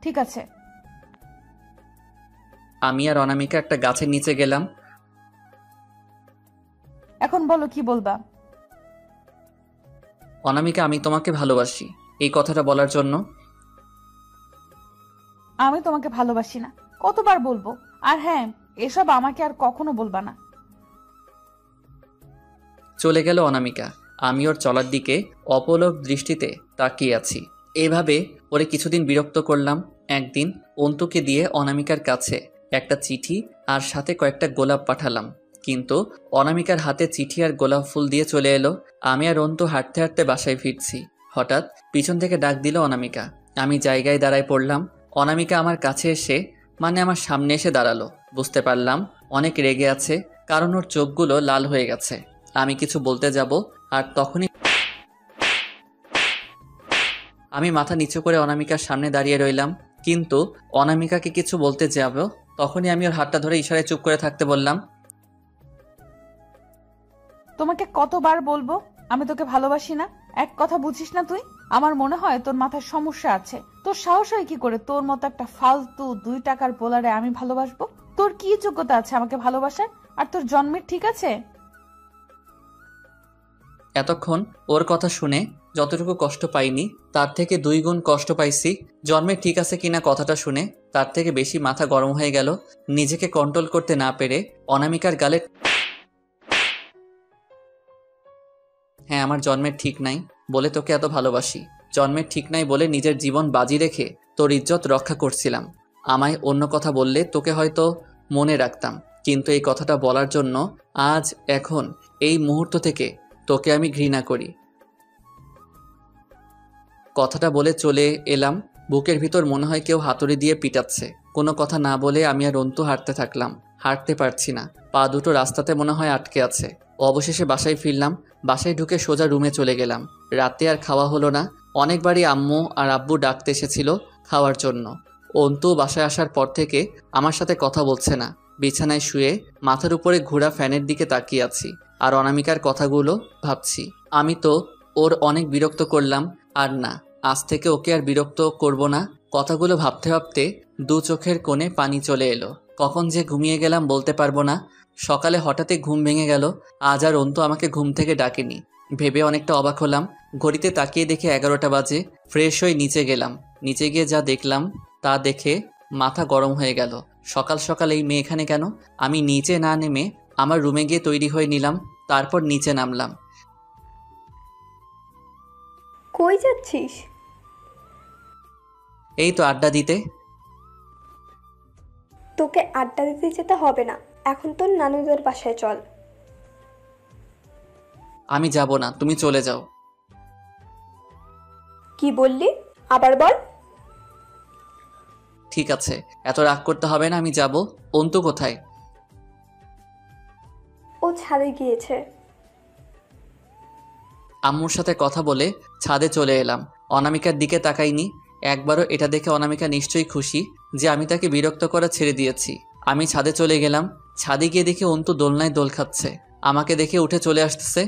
ঠিক আছে। আমি আর অনামিকা একটা গাছের নিচে গেলাম। এখন বলো, কি বলবা? অনামিকা, আমি তোমাকে ভালোবাসি। এই কথাটা বলার জন্য। আমি তোমাকে ভালোবাসি না, কতবার বলবো? আর হ্যাঁ, এসব আমাকে আর কখনো বলবা না। চলে গেল অনামিকা। আমি ওর চলার দিকে অপলক দৃষ্টিতে তাকিয়ে আছি। এভাবে ওরে কিছুদিন বিরক্ত করলাম। একদিন অন্তুকে দিয়ে অনামিকার কাছে একটা চিঠি আর সাথে কয়েকটা গোলাপ পাঠালাম, কিন্তু অনামিকার হাতে চিঠি আর গোলাপ ফুল দিয়ে চলে এলো। আমি আর অন্তু হাঁটতে হাঁটতে বাসায় ফিরছি। হঠাৎ পিছন থেকে ডাক দিল অনামিকা। আমি জায়গায় দাঁড়ায় পড়লাম। অনামিকা আমার কাছে এসে, মানে আমার সামনে এসে দাঁড়ালো। বুঝতে পারলাম অনেক রেগে আছে, কারণ ওর চোখগুলো লাল হয়ে গেছে। আমি কিছু বলতে যাব, আর তখনই আমি মাথা নিচু করে অনামিকার সামনে দাঁড়িয়ে রইলাম। কিন্তু অনামিকাকে কিছু বলতে যাব, তখনই আমি ওর হাতটা ধরে ইশারায় চুপ করে থাকতে বললাম। তোমাকে কতবার বলবো আমি তোকে ভালোবাসি না? এক কথা বুঝিস না তুই? আমার মনে হয় তোর মাথায় সমস্যা আছে। তোর সাহস হয় কি করে তোর মতো একটা ফালতু 2 টাকার পোলারে আমি ভালোবাসবো? তোর কি যোগ্যতা আছে আমাকে ভালোবাসার? আর তোর জন্মের ঠিক আছে? এতক্ষণ ওর কথা শুনে যতটুকু কষ্ট পাইনি, তার থেকে 2 গুণ কষ্ট পাইছি জন্মের ঠিক আছে কিনা কথাটা শুনে। তার থেকে বেশি মাথা গরম হয়ে গেল। নিজেকে কন্ট্রোল করতে না পেরে অনামিকার গালে, হ্যাঁ, আমার জন্মের ঠিক নাই বলে তোকে এত ভালোবাসি। জন্মের ঠিক নাই বলে নিজের জীবন বাজি রেখে তোর ইজ্জত রক্ষা করছিলাম। আমায় অন্য কথা বললে তোকে হয়তো মনে রাখতাম, কিন্তু এই কথাটা বলার জন্য আজ এখন এই মুহূর্ত থেকে তোকে আমি ঘৃণা করি। কথাটা বলে চলে এলাম। বুকের ভিতর মনে হয় কেউ হাতুড়ি দিয়ে পিটাচ্ছে। কোনো কথা না বলে আমি আর অন্তু হাঁটতে থাকলাম। হাঁটতে পারছি না, পা দুটো রাস্তাতে মনে হয় আটকে আছে। অবশেষে বাসায় ফিরলাম। বাসায় ঢুকে সোজা রুমে চলে গেলাম। রাতে আর খাওয়া হলো না। অনেকবারই আম্মু আর আব্বু ডাকতে এসেছিল খাওয়ার জন্য। অন্তু বাসায় আসার পর থেকে আমার সাথে কথা বলছে না। বিছানায় শুয়ে মাথার উপরে ঘোরা ফ্যানের দিকে তাকিয়ে আছি আর অনামিকার কথাগুলো ভাবছি। আমি তো ওর অনেক বিরক্ত করলাম, আর না, আজ থেকে ওকে আর বিরক্ত করব না। কথাগুলো ভাবতে ভাবতে দু চোখের কোণে পানি চলে এলো। কখন যে ঘুমিয়ে গেলাম বলতে পারবো না। সকালে হঠাৎই ঘুম ভেঙে গেল। আজ আর অন্তু আমাকে ঘুম থেকে ডাকেনি ভেবে অনেকটা অবাক হলাম। ঘড়িতে তাকিয়ে দেখে 11টা বাজে। ফ্রেশ হয়ে নিচে গেলাম। নিচে গিয়ে যা দেখলাম তা দেখে মাথা গরম হয়ে গেল। সকাল সকাল এই মেয়ে এখানে কেন? আমি নিচে না নেমে আমার রুমে গিয়ে তৈরি হয়ে নিলাম। তারপর নিচে নামলাম। কই যাচ্ছিস? এই তো আড্ডা দিতে। তোকে আড্ডা দিতে যেতে হবে না, এখন তোর নানুদের বাসায় চল। আমি যাব না, তুমি চলে যাও। কি বললি? আবার বল। ঠিক আছে, এত রাগ করতে হবে না, আমি যাব। অন্তু কোথায়? ও ছাদে গিয়েছে। আম্মুর সাথে কথা বলে ছাদে চলে এলাম। অনামিকার দিকে তাকাইনি একবারও। এটা দেখে অনামিকা নিশ্চয়ই খুশি যে আমি তাকে বিরক্ত করা ছেড়ে দিয়েছি। আমি ছাদে চলে গেলাম। ছাদে গিয়ে দেখে অন্তু দোলনায় দোল খাচ্ছে। আমাকে দেখে উঠে চলে আসতেছে।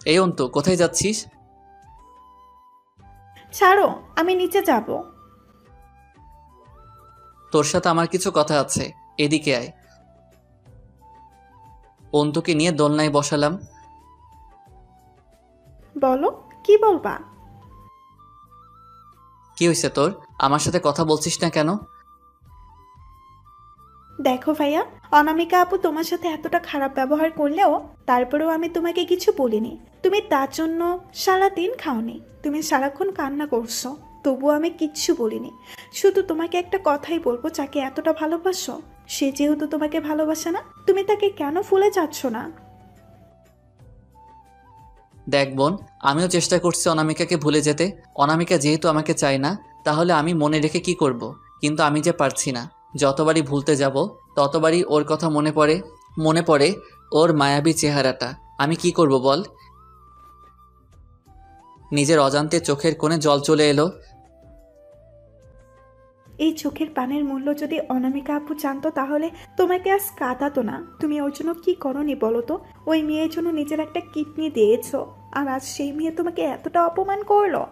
এই অন্তু, কোথায় যাচ্ছিস? ছাড়ো, আমি নিচে যাব। তোর সাথে আমার কিছু কথা আছে, এদিকে আয়। অন্তুকে নিয়ে দোলনায় বসালাম। বলো, কি বলবা? কি হয়েছে তোর? আমার সাথে কথা বলছিস না কেন? দেখো ভাইয়া, অনামিকা আপু তোমার সাথে এতটা খারাপ ব্যবহার করলেও তারপরেও আমি তোমাকে কিছু বলিনি। তুমি তার জন্য সারাদিন খাওনি, তুমি সারাক্ষণ কান্না করছো, তবুও আমি কিচ্ছু বলিনি। শুধু তোমাকে একটা কথাই বলবো, যাকে এতটা ভালোবাসো সে যেহেতু তোমাকে ভালোবাসে না, তুমি তাকে কেন ভুলে যাচ্ছ না? দেখ বোন, আমিও চেষ্টা করছি অনামিকাকে ভুলে যেতে। অনামিকা যেহেতু আমাকে চায় না, তাহলে আমি মনে রেখে কি করব? কিন্তু আমি যে পারছি না। যতবারই ভুলতে যাব ততবারই ওর কথা মনে পড়ে ওর মায়াবী চেহারাটা। আমি কি করব বল? নিজের অজান্তে চোখের কোণে জল চলে এলো। এই চোখের পানের মূল্য যদি অনামিকা আপু জানতো তাহলে তোমাকে আজ কাঁদাতো না। তুমি ওর জন্য কি করনি বলো তো? ওই মেয়ের জন্য নিজের একটা কিডনি দিয়েছো, আর আজ সেই মেয়ে তোমাকে এতটা অপমান করলো।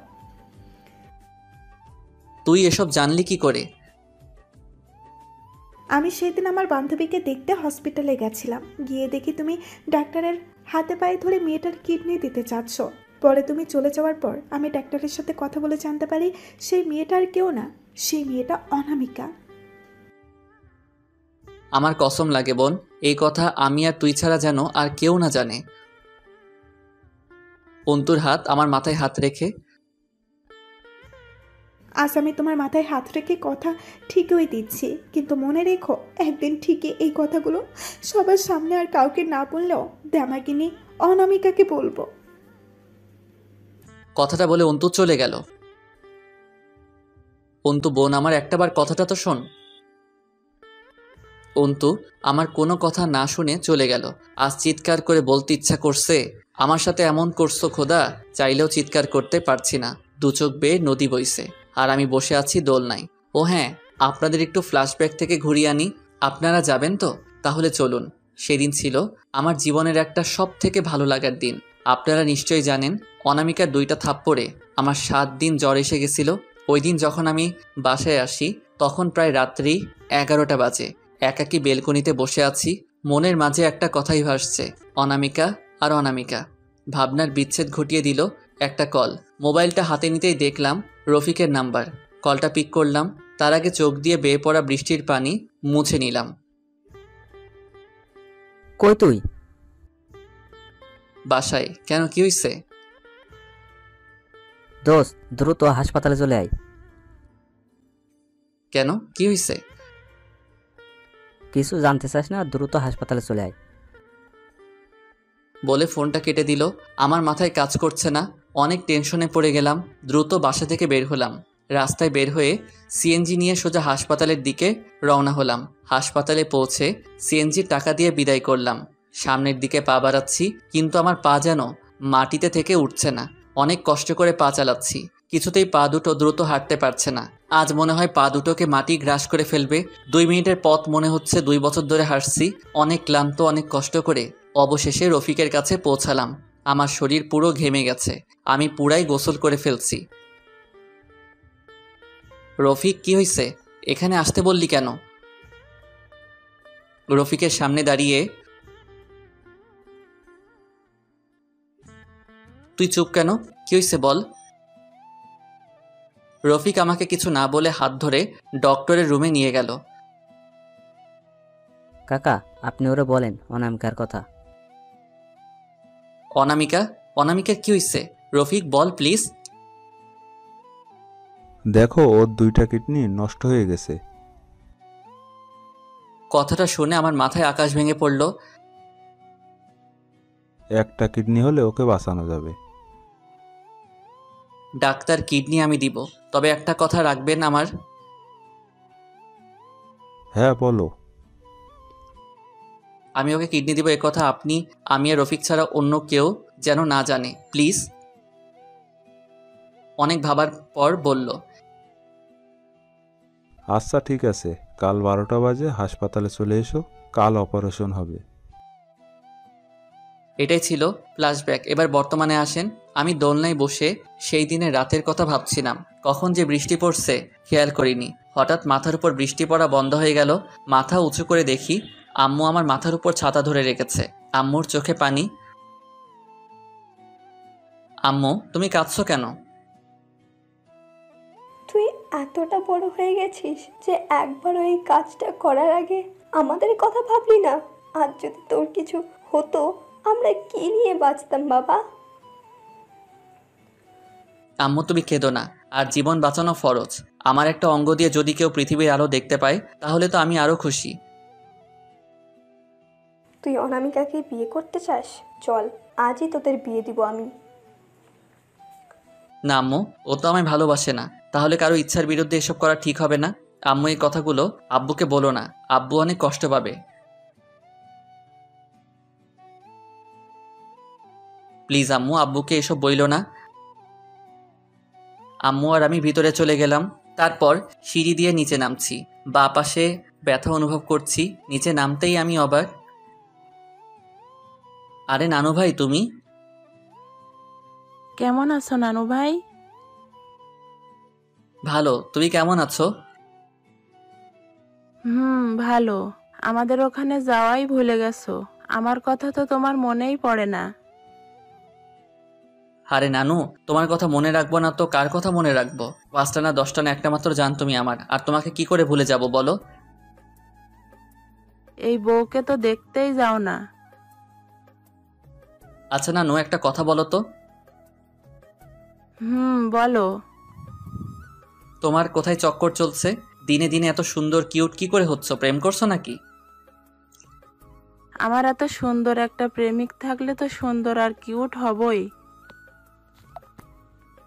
তুই এসব জানলি কি করে? আমি সেদিন আমার বান্ধবীকে দেখতে হসপিটালে গেছিলাম, গিয়ে দেখি তুমি ডাক্তারের হাতে পায়ে ধরে মেয়েটার কিডনি দিতে চাচ্ছ। পরে তুমি চলে যাওয়ার পর আমি ডাক্তারের সাথে কথা বলে জানতে পারি সেই মেয়েটা আর কেউ না, সেই মেয়েটা অনামিকা। আমার কসম লাগে বোন, এই কথা আমি আর তুই ছাড়া যেন আর কেউ না জানে। অন্তুর হাত আমার মাথায় হাত রেখে, আজ আমি তোমার মাথায় হাত রেখে কথা ঠিকই দিচ্ছি, কিন্তু মনে রেখো একদিন ঠিকই এই কথাগুলো সবার সামনে আর কাউকে না বললেও দেমাগিনী অনামিকাকে বলবো। কথাটা বলে অন্তু চলে গেল। অন্তু বোন, আমার একটাবার কথাটা তো শোন। অন্তু আমার কোনো কথা না শুনে চলে গেল। আজ চিৎকার করে বলতে ইচ্ছা করছে, আমার সাথে এমন করছো খোদা, চাইলেও চিৎকার করতে পারছি না। দু চোখ বেয়ে নদী বইছে আর আমি বসে আছি দোলনায়। ও হ্যাঁ, আপনাদের একটু ফ্ল্যাশব্যাক থেকে ঘুরিয়ে আনি। আপনারা যাবেন তো? তাহলে চলুন। সেদিন ছিল আমার জীবনের একটা সব থেকে ভালো লাগার দিন। আপনারা নিশ্চয়ই জানেন, অনামিকার 2টা থাপ্পড়ে আমার 7 দিন জ্বর এসে গেছিল। ওই দিন যখন আমি বাসায় আসি তখন প্রায় রাত্রি 11টা বাজে। একাকী বেলকনিতে বসে আছি, মনের মাঝে একটা কথাই ভাসছে, অনামিকা আর অনামিকা। ভাবনার বিচ্ছেদ ঘটিয়ে দিল একটা কল। মোবাইলটা হাতে নিতেই দেখলাম রফিকের নাম্বার। কলটা পিক করলাম, তার আগে চোখ দিয়ে বেয়ে পড়া বৃষ্টির পানি মুছে নিলাম। কই তুই? বাসায়। কেন, কি হয়েছে? দোস্ত দ্রুত হাসপাতালে চলে আয়। কেন, কি হয়েছে? কিছু জানতে চাস না? দ্রুত হাসপাতালে চলে আয়। বলে ফোনটা কেটে দিল। আমার মাথায় কাজ করছে না, অনেক টেনশনে পড়ে গেলাম। দ্রুত বাসা থেকে বের হলাম। রাস্তায় বের হয়ে সিএনজি নিয়ে সোজা হাসপাতালের দিকে রওনা হলাম। হাসপাতালে পৌঁছে সিএনজির টাকা দিয়ে বিদায় করলাম। সামনের দিকে পা বাড়াচ্ছি, কিন্তু আমার পা যেন মাটিতে থেকে উঠছে না। অনেক কষ্ট করে পা চালাচ্ছি, কিছুতেই পা দুটো দ্রুত হাঁটতে পারছে না। আজ মনে হয় পা দুটোকে মাটি গ্রাস করে ফেলবে। 2 মিনিটের পথ মনে হচ্ছে 2 বছর ধরে হাঁটছি। অনেক ক্লান্ত, অনেক কষ্ট করে অবশেষে রফিকের কাছে পৌঁছালাম। আমার শরীর পুরো ঘেমে গেছে, আমি পুরাই গোসল করে ফেলছি। রফিক, কি হয়েছে? এখানে আসতে বললি কেন? রফিকের সামনে দাঁড়িয়ে, তুই চুপ কেন? কি হয়েছে বল। রফিক আমাকে কিছু না বলে হাত ধরে ডক্টরের রুমে নিয়ে গেল। কাকা, আপনি ওরে বলেন অনামিকার কথা। অনামিকা? অনামিকার কি হয়েছে? রফিক বল প্লিজ। দেখো, ওর 2টা কিডনি নষ্ট হয়ে গেছে। কথাটা শুনে আমার মাথায় আকাশ ভেঙে পড়ল। একটা কিডনি হলে ওকে বাঁচানো যাবে। ডাক্তার, কিডনি আমি দিব, তবে একটা কথা রাখবেন আমার। হ্যাঁ বলো। আমি ওকে কিডনি দিব এ কথা আমি আর রফিক ছাড়া অন্য কেউ যেন না জানে, প্লিজ। অনেক ভাবার পর বলল, আচ্ছা ঠিক আছে, কাল 12টা বাজে হাসপাতালে চলে এসো, কাল অপারেশন হবে। এটাই ছিল ফ্ল্যাশব্যাক। এবার বর্তমানে আসেন। আমি দোলনায় বসে সেই দিনের রাতের কথা ভাবছিলাম। কখন যে বৃষ্টি পড়ছে খেয়াল করিনি। হঠাৎ মাথার উপর বৃষ্টি পড়া বন্ধ হয়ে গেল। মাথা উঁচু করে দেখি আম্মু আমার মাথার উপর ছাতা ধরে রেখেছে। আম্মুর চোখে পানি। আম্মু, তুমি কাঁদছো কেন? তুই এতটা বড় হয়ে গেছিস যে একবার এই কাজটা করার আগে আমাদের কথা ভাবলি না। আর যদি তোর কিছু হতো, আমরা কি নিয়ে বাঁচতাম বাবা? আম্মু, তুমি কেঁদো না। আর জীবন বাঁচানো ফরজ। আমার একটা অঙ্গ দিয়ে যদি কেউ পৃথিবীর আলো দেখতে পায়, তাহলে তো আমি আরো খুশি। তুই অনামিকাকে বিয়ে করতে চাস? চল, আজই তোদের বিয়ে দিব আমি। না আম্মু, ও তো আমায় ভালোবাসে না। তাহলে কারো ইচ্ছার বিরুদ্ধে এসব করা ঠিক হবে না। আম্মু, এই কথাগুলো আব্বুকে বলো না, আব্বু অনেক কষ্ট পাবে। প্লিজ আম্মু, আব্বুকে এসব বইলো না। আম্মু আর আমি ভিতরে চলে গেলাম। তারপর সিঁড়ি দিয়ে নিচে নামছি। বাঁ পাশে ব্যথা অনুভব করছি। নিচে নামতেই আমি অবাক। আরে নানু ভাই, তুমি? কেমন আছো নানু ভাই? ভালো, তুমি কেমন আছো? ভালো। আমাদের ওখানে যাওয়াই ভুলে গেছো। আমার কথা তো তোমার মনেই পড়ে না। আরে নানু, তোমার কথা মনে রাখবো না তো কার কথা মনে রাখবো? 5টা না 10টা না একটা মাত্র জান তুমি আমার, আর তোমাকে কি করে ভুলে যাব বলো? এই বউকে তো দেখতেই যাও না। আচ্ছা নানু, একটা কথা বলো তো। বলো। তোমার কোথায় চক্কর চলছে? দিনে দিনে এত সুন্দর কিউট কি করে হচ্ছ? প্রেম করছো নাকি? আমার এত সুন্দর একটা প্রেমিক থাকলে তো সুন্দর আর কিউট হবই।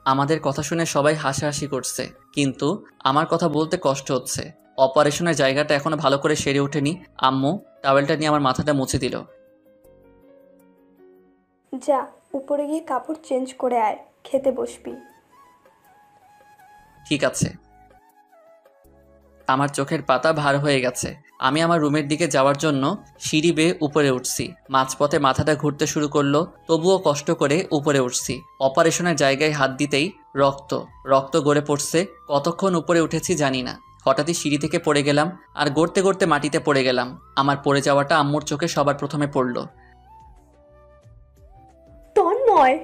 আমাদের কথা শুনে সবাই হাসাহাসি করছে, কিন্তু আমার কথা বলতে কষ্ট হচ্ছে। অপারেশনের জায়গাটা এখনো ভালো করে সেরে ওঠেনি। আম্মু টাওয়েলটা নিয়ে আমার মাথাটা মুছে দিল। যা, উপরে গিয়ে কাপড় চেঞ্জ করে আয়, খেতে বসবি। ঠিক আছে। আমার চোখের পাতা ভার হয়ে গেছে। আমি আমার রুমের দিকে যাওয়ার জন্য সিঁড়ি বেয়ে উপরে উঠছি। মাঝপথে মাথাটা ঘুরতে শুরু করলো, তবুও কষ্ট করে উপরে উঠছি। অপারেশনের জায়গায় হাত দিতেই রক্ত গড়ে পড়ছে। কতক্ষণ উপরে উঠেছি জানি না। হঠাৎই সিঁড়ি থেকে পড়ে গেলাম, আর গড়তে গড়তে মাটিতে পড়ে গেলাম। আমার পড়ে যাওয়াটা আম্মুর চোখে সবার প্রথমে পড়লো। তন্ময়!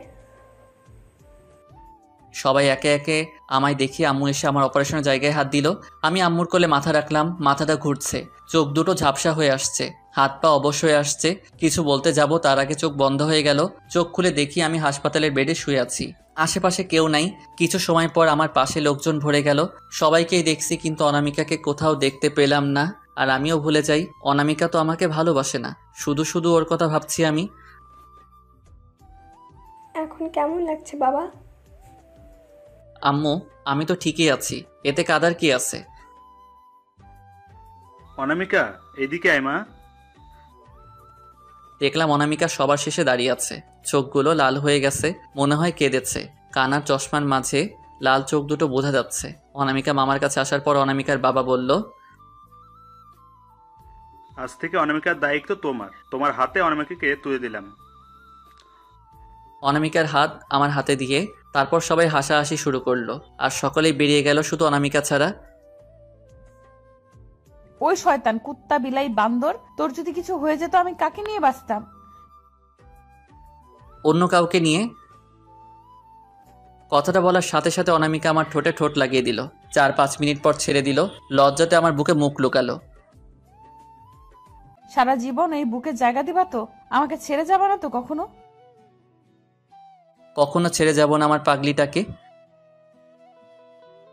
সবাই একে একে আমায় দেখিয়ে আম্মু এসে আমার অপারেশনের জায়গায় হাত দিল। আমি আম্মুর কোলে মাথা রাখলাম। মাথাটা ঘুরছে, চোখ দুটো ঝাপসা হয়ে আসছে। হাত পা অবশ্যই আসছে। কিছু বলতে যাব তার আগে চোখ বন্ধ হয়ে গেল। চোখ খুলে দেখি আমি হাসপাতালের বেডে শুয়ে আছি। আশেপাশে কেউ নাই। কিছু সময় পর আমার পাশে লোকজন ভরে গেল। সবাইকেই দেখছি, কিন্তু অনামিকাকে কোথাও দেখতে পেলাম না। আর আমিও ভুলে যাই অনামিকা তো আমাকে ভালোবাসে না। শুধু শুধু ওর কথা ভাবছি আমি। এখন কেমন লাগছে বাবা? আম্মু, আমি তো ঠিকই আছি, এতে কাদার কি আছে? অনামিকা, এদিকে আয় মা। দেখলাম অনামিকা সবার শেষে দাঁড়িয়ে আছে। চোখগুলো লাল হয়ে গেছে, মনে হয় কেঁদেছে। কানার চশমার মাঝে লাল চোখ দুটো বোঝা যাচ্ছে। অনামিকা মামার কাছে আসার পর অনামিকার বাবা বলল, আজ থেকে অনামিকার দায়িত্ব তোমার। তোমার হাতে অনামিকাকে তুলে দিলাম। অনামিকার হাত আমার হাতে দিয়ে তারপর সবাই হাসাহাসি শুরু করলো। আর সকলেই বেরিয়ে গেল, শুধু অনামিকা ছাড়া। ওই শয়তান কুত্তা বিলাই বান্দর, তোর যদি কিছু হয়ে যেত আমি কাকে নিয়ে বাঁচতাম? অন্য কাউকে নিয়ে। কথাটা বলার সাথে সাথে অনামিকা আমার ঠোঁটে ঠোঁট লাগিয়ে দিল। 4-5 মিনিট পর ছেড়ে দিল। লজ্জাতে আমার বুকে মুখ লুকালো। সারা জীবন এই বুকে জায়গা দিবা তো? আমাকে ছেড়ে যাবা না তো কখনো? কখনো ছেড়ে যাব না আমার পাগলিটাকে।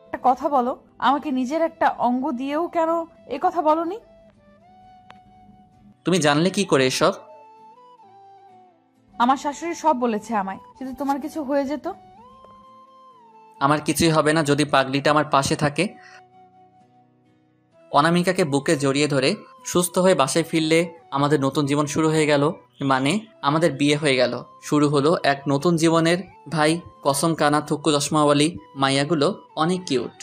একটা কথা বলো, আমাকে নিজের একটা অঙ্গ দিয়েও কেন এ কথা বলনি? তুমি জানলে কি করে এসব? আমার শাশুড়ি সব বলেছে আমায়, যদি তোমার কিছু হয়ে যেত। আমার কিছুই হবে না যদি পাগলিটা আমার পাশে থাকে। অনামিকাকে বুকে জড়িয়ে ধরে সুস্থ হয়ে বাসায় ফিরলে আমাদের নতুন জীবন শুরু হয়ে গেল। মানে আমাদের বিয়ে হয়ে গেল। শুরু হলো এক নতুন জীবনের। ভাই, কসম কানা থুক্কু চশমাওয়ালি মাইয়াগুলো অনেক কিউট।